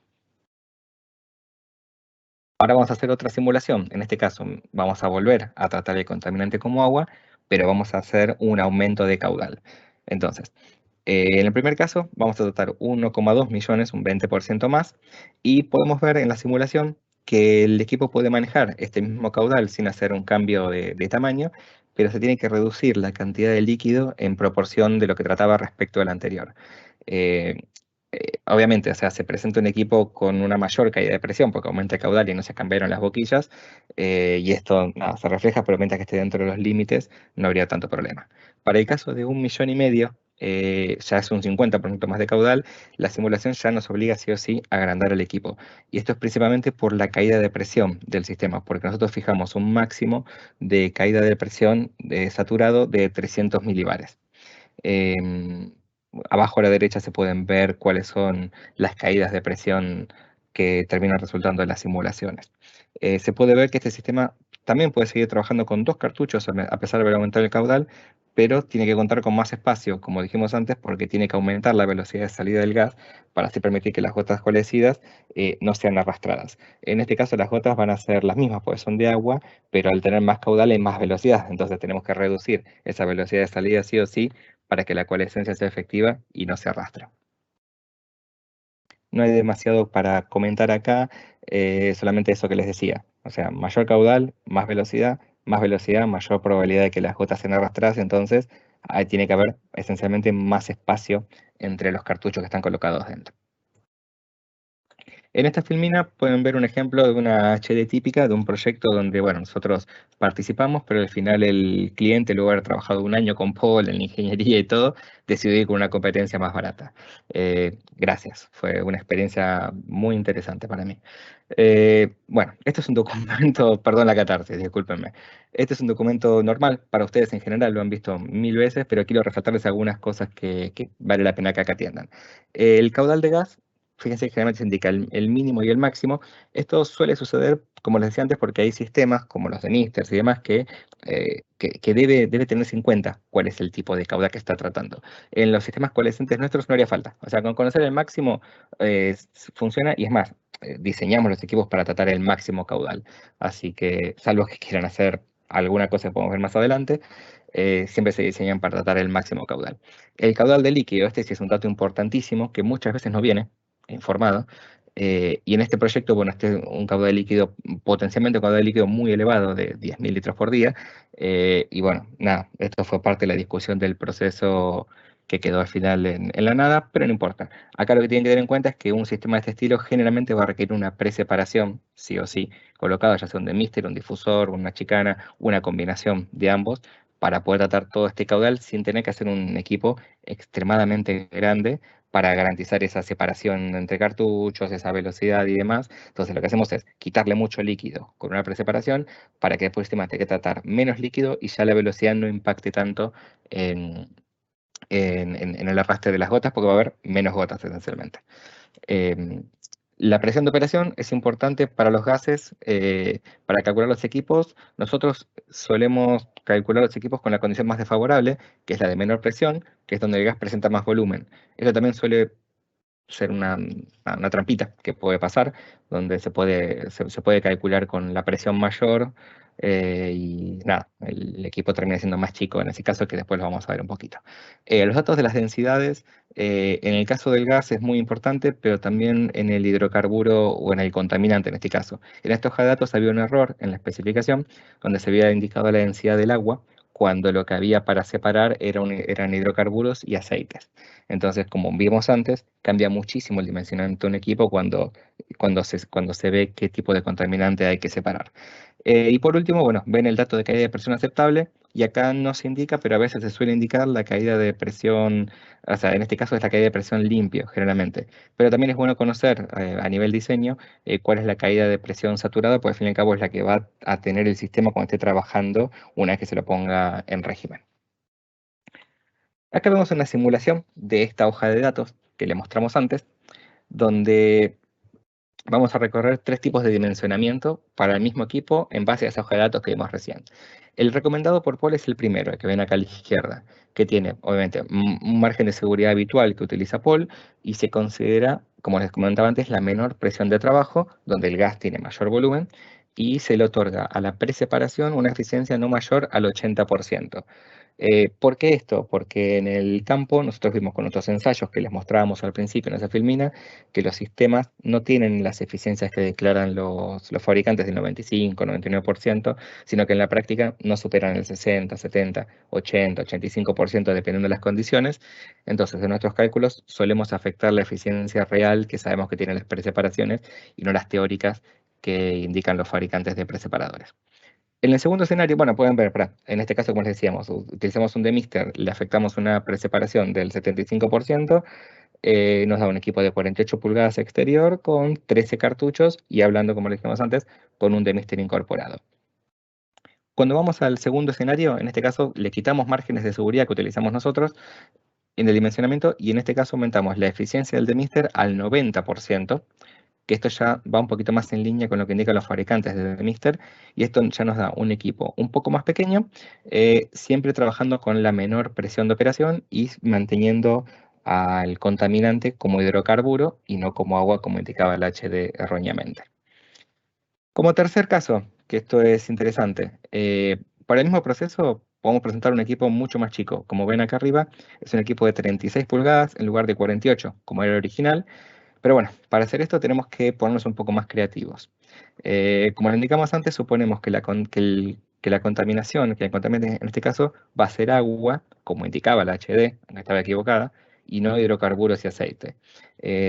Ahora vamos a hacer otra simulación. En este caso vamos a volver a tratar el contaminante como agua, pero vamos a hacer un aumento de caudal. Entonces, en el primer caso, vamos a tratar 1,2 millones, un 20% más, y podemos ver en la simulación que el equipo puede manejar este mismo caudal sin hacer un cambio de tamaño, pero se tiene que reducir la cantidad de líquido en proporción de lo que trataba respecto al anterior. Eh, Obviamente, o sea, se presenta un equipo con una mayor caída de presión porque aumenta el caudal y no se cambiaron las boquillas, y esto nada, se refleja, pero mientras que esté dentro de los límites, no habría tanto problema. Para el caso de 1,5 millones, ya es un 50% más de caudal, la simulación ya nos obliga sí o sí a agrandar el equipo. Y esto es principalmente por la caída de presión del sistema, porque nosotros fijamos un máximo de caída de presión saturado de 300 milibares. Em, Abajo a la derecha se pueden ver cuáles son las caídas de presión que terminan resultando en las simulaciones. Se puede ver que este sistema también puede seguir trabajando con dos cartuchos a pesar de haber aumentado el caudal, pero tiene que contar con más espacio, como dijimos antes, porque tiene que aumentar la velocidad de salida del gas para así permitir que las gotas colecidas no sean arrastradas. En este caso las gotas van a ser las mismas, pues son de agua, pero al tener más caudal hay más velocidad, entonces tenemos que reducir esa velocidad de salida sí o sí para que la coalescencia sea efectiva y no se arrastre. No hay demasiado para comentar acá, solamente eso que les decía. O sea, mayor caudal, más velocidad, mayor probabilidad de que las gotas sean arrastradas, entonces ahí tiene que haber esencialmente más espacio entre los cartuchos que están colocados dentro. En esta filmina pueden ver un ejemplo de una HD típica de un proyecto donde, bueno, nosotros participamos, pero al final el cliente, luego de haber trabajado un año con Paul en la ingeniería y todo, decidió ir con una competencia más barata. Gracias, fue una experiencia muy interesante para mí. Bueno, este es un documento, perdón la catarsis, discúlpenme. Este es un documento normal para ustedes en general, lo han visto mil veces, pero quiero resaltarles algunas cosas que vale la pena que acá atiendan. El caudal de gas, fíjense que generalmente se indica el mínimo y el máximo. Esto suele suceder, como les decía antes, porque hay sistemas como los de Nisters y demás que debe tenerse en cuenta cuál es el tipo de caudal que está tratando. En los sistemas coalescentes nuestros no haría falta. O sea, con conocer el máximo funciona y es más, diseñamos los equipos para tratar el máximo caudal. Así que, salvo que quieran hacer alguna cosa que podemos ver más adelante, siempre se diseñan para tratar el máximo caudal. El caudal de líquido, este sí es un dato importantísimo que muchas veces no viene informado. Y en este proyecto, bueno, este es un caudal de líquido, potencialmente un caudal de líquido muy elevado de 10.000 litros por día. Y bueno, nada, esto fue parte de la discusión del proceso que quedó al final en la nada, pero no importa. Acá lo que tienen que tener en cuenta es que un sistema de este estilo generalmente va a requerir una preseparación, sí o sí, colocada ya sea un demister, un difusor, una chicana, una combinación de ambos, para poder tratar todo este caudal sin tener que hacer un equipo extremadamente grande para garantizar esa separación entre cartuchos, esa velocidad y demás. Entonces lo que hacemos es quitarle mucho líquido con una preseparación para que después el sistema tenga que tratar menos líquido y ya la velocidad no impacte tanto en, en el arrastre de las gotas porque va a haber menos gotas esencialmente. Eh, la presión de operación es importante para los gases, para calcular los equipos. Nosotros solemos calcular los equipos con la condición más desfavorable, que es la de menor presión, que es donde el gas presenta más volumen. Eso también suele ser una trampita que puede pasar, donde se puede calcular con la presión mayor, y nada, el equipo termina siendo más chico en ese caso, que después lo vamos a ver un poquito. Los datos de las densidades, en el caso del gas es muy importante, pero también en el hidrocarburo o en el contaminante en este caso. En esta hoja de datos había un error en la especificación donde se había indicado la densidad del agua, cuando lo que había para separar eran hidrocarburos y aceites. Entonces, como vimos antes, cambia muchísimo el dimensionamiento de un equipo cuando se ve qué tipo de contaminante hay que separar. Y por último, bueno, ven el dato de caída de presión aceptable y acá no se indica, pero a veces se suele indicar la caída de presión, o sea, en este caso es la caída de presión limpio, generalmente. Pero también es bueno conocer a nivel diseño cuál es la caída de presión saturada, porque al fin y al cabo es la que va a tener el sistema cuando esté trabajando una vez que se lo ponga en régimen. Acá vemos una simulación de esta hoja de datos que le mostramos antes, donde vamos a recorrer tres tipos de dimensionamiento para el mismo equipo en base a esa hoja de datos que vimos recién. El recomendado por Paul es el primero, el que ven acá a la izquierda, que tiene obviamente un margen de seguridad habitual que utiliza Paul y se considera, como les comentaba antes, la menor presión de trabajo, donde el gas tiene mayor volumen, y se le otorga a la preseparación una eficiencia no mayor al 80%. ¿Por qué esto? Porque en el campo nosotros vimos con otros ensayos que les mostrábamos al principio en esa filmina que los sistemas no tienen las eficiencias que declaran los fabricantes del 95, 99%, sino que en la práctica no superan el 60, 70, 80, 85% dependiendo de las condiciones. Entonces, en nuestros cálculos solemos afectar la eficiencia real que sabemos que tienen las preseparaciones y no las teóricas que indican los fabricantes de preseparadores. En el segundo escenario, bueno, pueden ver, en este caso, como les decíamos, utilizamos un demister, le afectamos una preseparación del 75%, nos da un equipo de 48 pulgadas exterior con 13 cartuchos y hablando, como les dijimos antes, con un demister incorporado. Cuando vamos al segundo escenario, en este caso, le quitamos márgenes de seguridad que utilizamos nosotros en el dimensionamiento y en este caso aumentamos la eficiencia del demister al 90%, que esto ya va un poquito más en línea con lo que indican los fabricantes de Mister, y esto ya nos da un equipo un poco más pequeño, siempre trabajando con la menor presión de operación y manteniendo al contaminante como hidrocarburo y no como agua, como indicaba el HD erróneamente. Como tercer caso, que esto es interesante, para el mismo proceso podemos presentar un equipo mucho más chico. Como ven acá arriba, es un equipo de 36 pulgadas en lugar de 48, como era el original. Pero bueno, para hacer esto tenemos que ponernos un poco más creativos. Como lo indicamos antes, suponemos que la contaminación, que el contaminante en este caso va a ser agua, como indicaba la HD, aunque estaba equivocada, y no hidrocarburos y aceite.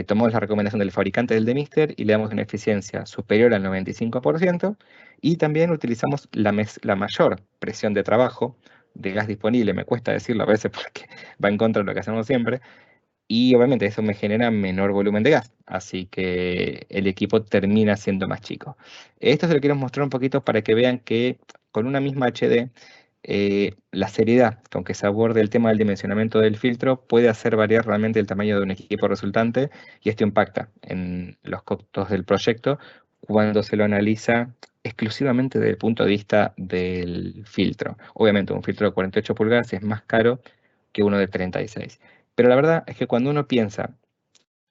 Tomamos la recomendación del fabricante del demister y le damos una eficiencia superior al 95%, y también utilizamos la mayor presión de trabajo de gas disponible, me cuesta decirlo a veces porque va en contra de lo que hacemos siempre, y obviamente eso me genera menor volumen de gas, así que el equipo termina siendo más chico. Esto se lo quiero mostrar un poquito para que vean que con una misma HD, la seriedad con que se aborda el tema del dimensionamiento del filtro puede hacer variar realmente el tamaño de un equipo resultante y esto impacta en los costos del proyecto cuando se lo analiza exclusivamente desde el punto de vista del filtro. Obviamente un filtro de 48 pulgadas es más caro que uno de 36. Pero la verdad es que cuando uno piensa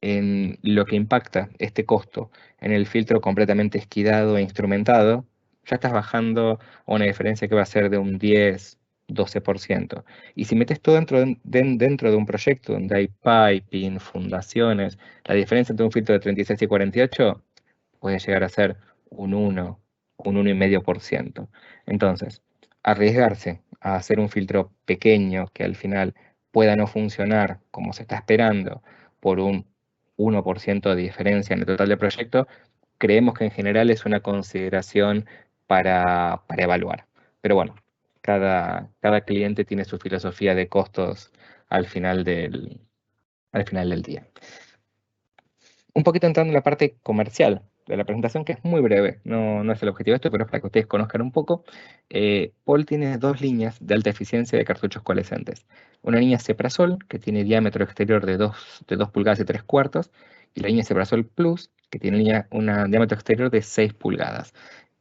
en lo que impacta este costo en el filtro completamente esquidado e instrumentado, ya estás bajando a una diferencia que va a ser de un 10, 12%. Y si metes todo dentro de un proyecto donde hay piping, fundaciones, la diferencia entre un filtro de 36 y 48 puede llegar a ser un 1, un 1,5%. Entonces, arriesgarse a hacer un filtro pequeño que al final pueda no funcionar como se está esperando por un 1% de diferencia en el total del proyecto, creemos que en general es una consideración para evaluar. Pero bueno, cada cliente tiene su filosofía de costos al final al final del día. Un poquito entrando en la parte comercial de la presentación, que es muy breve, no es el objetivo de esto, pero es para que ustedes conozcan un poco. Paul tiene dos líneas de alta eficiencia de cartuchos coalescentes. Una línea Ceprazol, que tiene diámetro exterior de 2 pulgadas y 3 cuartos, y la línea Ceprazol Plus, que tiene un diámetro exterior de 6 pulgadas.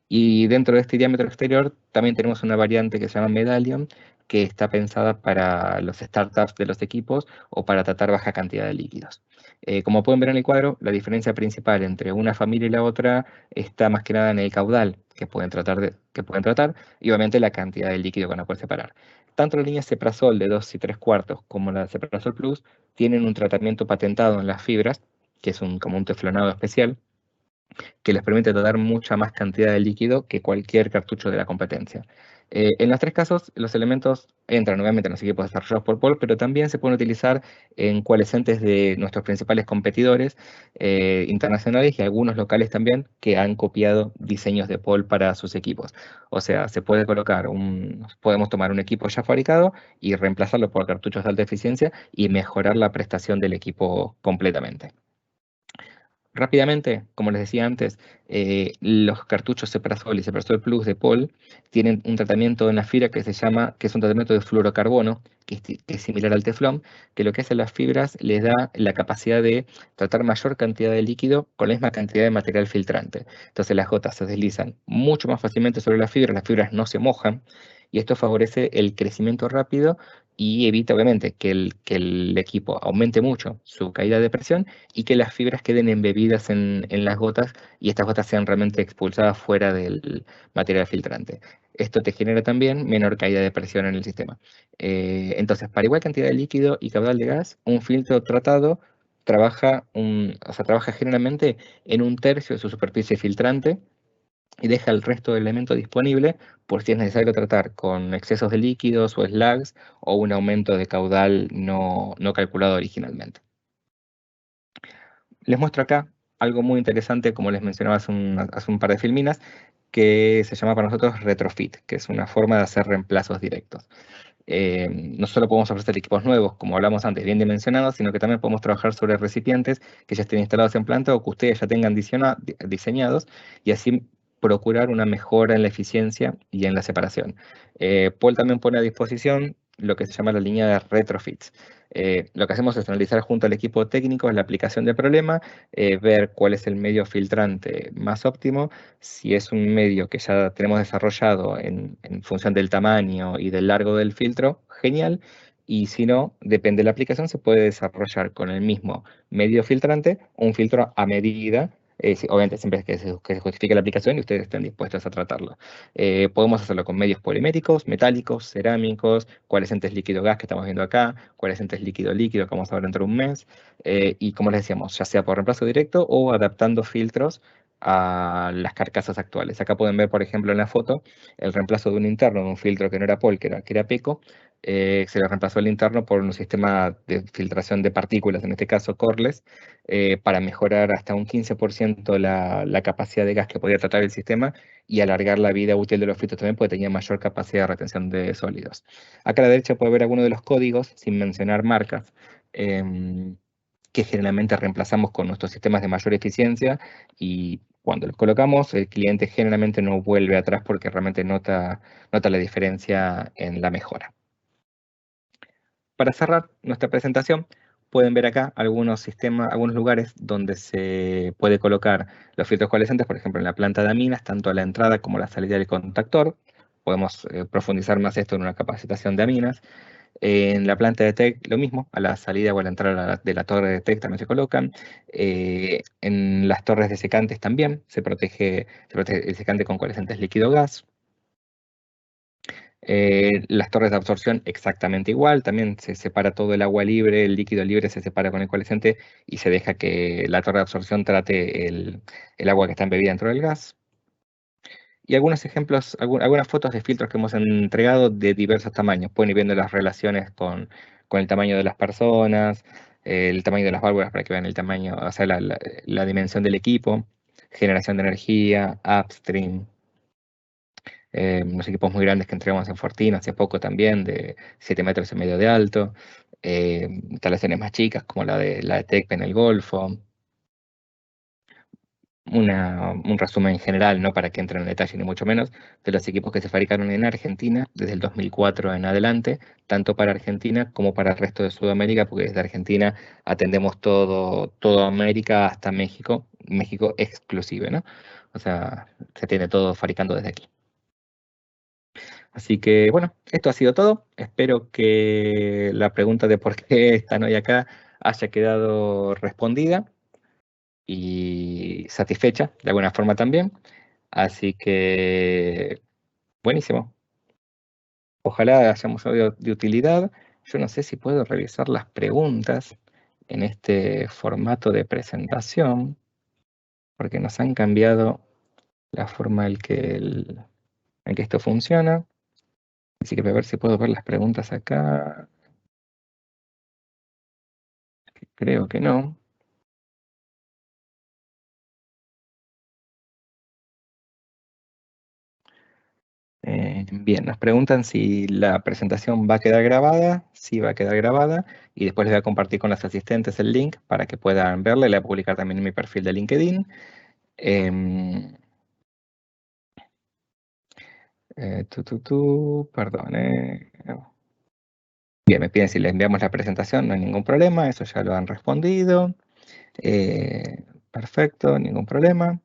Y dentro de este diámetro exterior también tenemos una variante que se llama Medallion, que está pensada para los startups de los equipos o para tratar baja cantidad de líquidos. Como pueden ver en el cuadro, la diferencia principal entre una familia y la otra está más que nada en el caudal que pueden tratar y obviamente la cantidad de líquido con la cual separar. Tanto la línea Ceprazol de 2 y 3 cuartos como la Ceprazol Plus tienen un tratamiento patentado en las fibras, que es como un teflonado especial, que les permite tratar mucha más cantidad de líquido que cualquier cartucho de la competencia. En los tres casos, los elementos entran obviamente en los equipos desarrollados por Paul, pero también se pueden utilizar en coalescentes de nuestros principales competidores internacionales y algunos locales también que han copiado diseños de Paul para sus equipos. O sea, se puede podemos tomar un equipo ya fabricado y reemplazarlo por cartuchos de alta eficiencia y mejorar la prestación del equipo completamente. Rápidamente, como les decía antes, los cartuchos Ceprazol y Ceprazol Plus de Paul tienen un tratamiento en la fibra que es un tratamiento de fluorocarbono, que es similar al teflón, que lo que hace a las fibras les da la capacidad de tratar mayor cantidad de líquido con la misma cantidad de material filtrante. Entonces las gotas se deslizan mucho más fácilmente sobre las fibras no se mojan, y esto favorece el crecimiento rápido y evita obviamente que el equipo aumente mucho su caída de presión y que las fibras queden embebidas en las gotas y estas gotas sean realmente expulsadas fuera del material filtrante. Esto te genera también menor caída de presión en el sistema. Entonces, para igual cantidad de líquido y caudal de gas, un filtro tratado trabaja generalmente en un tercio de su superficie filtrante y deja el resto del elemento disponible por si es necesario tratar con excesos de líquidos o slags o un aumento de caudal no calculado originalmente. Les muestro acá algo muy interesante, como les mencionaba hace un par de filminas, que se llama para nosotros retrofit, que es una forma de hacer reemplazos directos. No solo podemos ofrecer equipos nuevos, como hablamos antes, bien dimensionados, sino que también podemos trabajar sobre recipientes que ya estén instalados en planta o que ustedes ya tengan diseñados y así procurar una mejora en la eficiencia y en la separación. Paul también pone a disposición lo que se llama la línea de retrofits. Lo que hacemos es analizar junto al equipo técnico la aplicación del problema, ver cuál es el medio filtrante más óptimo, si es un medio que ya tenemos desarrollado en función del tamaño y del largo del filtro, genial. Y si no, depende de la aplicación, se puede desarrollar con el mismo medio filtrante un filtro a medida. Obviamente siempre es que se justifique la aplicación y ustedes estén dispuestos a tratarlo. Podemos hacerlo con medios poliméricos, metálicos, cerámicos, coalescentes líquido-gas que estamos viendo acá, coalescentes líquido-líquido que vamos a ver dentro de un mes. Y como les decíamos, ya sea por reemplazo directo o adaptando filtros a las carcasas actuales. Acá pueden ver, por ejemplo, en la foto, el reemplazo de un interno, de un filtro que no era POL, que era PECO, se le reemplazó el interno por un sistema de filtración de partículas, en este caso Corless, para mejorar hasta un 15% la capacidad de gas que podía tratar el sistema y alargar la vida útil de los filtros también, porque tenía mayor capacidad de retención de sólidos. Acá a la derecha puede ver algunos de los códigos, sin mencionar marcas. Que generalmente reemplazamos con nuestros sistemas de mayor eficiencia y cuando los colocamos el cliente generalmente no vuelve atrás porque realmente nota la diferencia en la mejora. Para cerrar nuestra presentación, pueden ver acá algunos algunos lugares donde se puede colocar los filtros coalescentes, por ejemplo en la planta de aminas, tanto a la entrada como a la salida del contactor. Podemos profundizar más esto en una capacitación de aminas. En la planta de TEC lo mismo, a la salida o a la entrada de la torre de TEC también se colocan. En las torres de secantes también se protege el secante con coalescentes líquido-gas. Las torres de absorción exactamente igual, también se separa todo el agua libre, el líquido libre se separa con el coalescente y se deja que la torre de absorción trate el agua que está embebida dentro del gas. Y algunos ejemplos, algunas fotos de filtros que hemos entregado de diversos tamaños. Pueden ir viendo las relaciones con el tamaño de las personas, el tamaño de las válvulas para que vean el tamaño, o sea, la dimensión del equipo, generación de energía, upstream. Unos equipos muy grandes que entregamos en Fortín hace poco también, de 7,5 metros de alto. Instalaciones más chicas como la de TECP en el Golfo. Un resumen general, no para que entren en detalle ni mucho menos, de los equipos que se fabricaron en Argentina desde el 2004 en adelante, tanto para Argentina como para el resto de Sudamérica, porque desde Argentina atendemos todo América hasta México, México exclusive, ¿no? O sea, se tiene todo fabricando desde aquí. Así que bueno, esto ha sido todo. Espero que la pregunta de por qué están hoy acá haya quedado respondida y satisfecha de alguna forma también. Así que, buenísimo. Ojalá hayamos sido de utilidad. Yo no sé si puedo revisar las preguntas en este formato de presentación, porque nos han cambiado la forma en que esto funciona. Así que voy a ver si puedo ver las preguntas acá. Creo que no. Bien, nos preguntan si la presentación va a quedar grabada. Sí, va a quedar grabada. Y después les voy a compartir con las asistentes el link para que puedan verla. Le voy a publicar también en mi perfil de LinkedIn. Em, perdón. Bien, me piden si les enviamos la presentación, no hay ningún problema. Eso ya lo han respondido. Perfecto, ningún problema.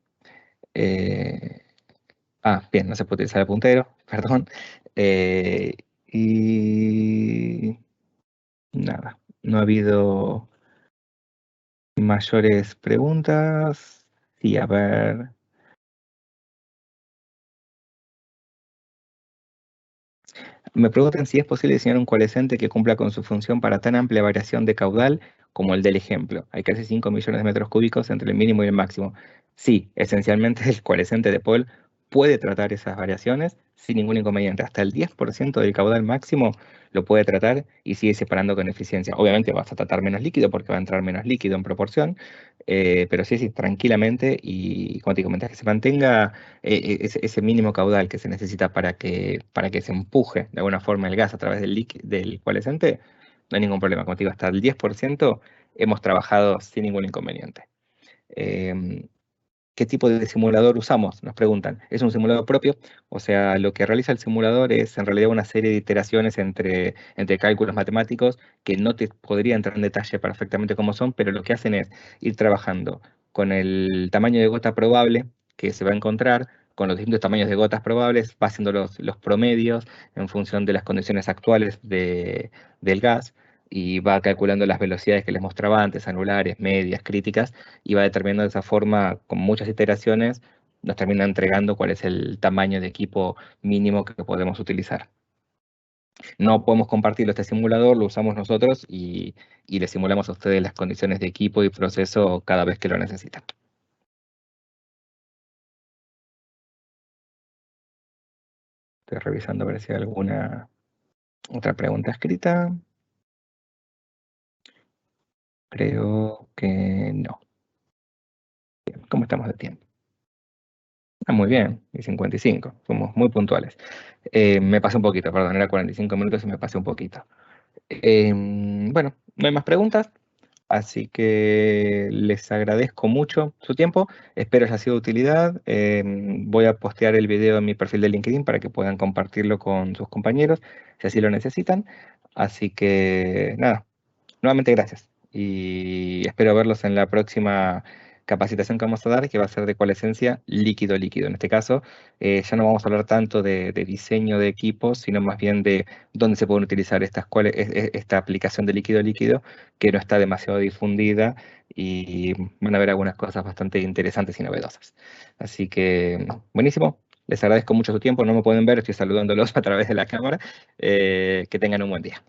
Bien, no se puede utilizar el puntero, perdón. Eh, y nada, no ha habido mayores preguntas. Sí, a ver. Me preguntan si es posible diseñar un coalescente que cumpla con su función para tan amplia variación de caudal como el del ejemplo. Hay casi 5 millones de metros cúbicos entre el mínimo y el máximo. Sí, esencialmente el coalescente de Paul puede tratar esas variaciones sin ningún inconveniente. Hasta el 10% del caudal máximo lo puede tratar y sigue separando con eficiencia. Obviamente vas a tratar menos líquido porque va a entrar menos líquido en proporción, pero sí, sí, tranquilamente y como te digo, mientras que se mantenga ese mínimo caudal que se necesita para que se empuje de alguna forma el gas a través del coalescente, no hay ningún problema. Como te digo, hasta el 10% hemos trabajado sin ningún inconveniente. Em, ¿Qué tipo de simulador usamos? Nos preguntan. Es un simulador propio, o sea, lo que realiza el simulador es en realidad una serie de iteraciones entre cálculos matemáticos que no te podría entrar en detalle perfectamente cómo son, pero lo que hacen es ir trabajando con el tamaño de gota probable que se va a encontrar, con los distintos tamaños de gotas probables, va haciendo los promedios en función de las condiciones actuales del gas y va calculando las velocidades que les mostraba antes, angulares, medias, críticas, y va determinando de esa forma, con muchas iteraciones, nos termina entregando cuál es el tamaño de equipo mínimo que podemos utilizar. No podemos compartirlo este simulador, lo usamos nosotros y le simulamos a ustedes las condiciones de equipo y proceso cada vez que lo necesitan. Estoy revisando a ver si hay alguna otra pregunta escrita. Creo que no. Bien, ¿cómo estamos de tiempo? Muy bien, y 55. Somos muy puntuales. Me pasé un poquito, perdón, era 45 minutos y me pasé un poquito. Bueno, no hay más preguntas, así que les agradezco mucho su tiempo. Espero haya sido de utilidad. Voy a postear el video en mi perfil de LinkedIn para que puedan compartirlo con sus compañeros si así lo necesitan. Así que nada, nuevamente gracias y espero verlos en la próxima capacitación que vamos a dar, que va a ser de coalescencia líquido-líquido. En este caso, ya no vamos a hablar tanto de diseño de equipos, sino más bien de dónde se pueden utilizar esta aplicación de líquido-líquido, que no está demasiado difundida y van a ver algunas cosas bastante interesantes y novedosas. Así que, buenísimo. Les agradezco mucho su tiempo. No me pueden ver, estoy saludándolos a través de la cámara. Que tengan un buen día.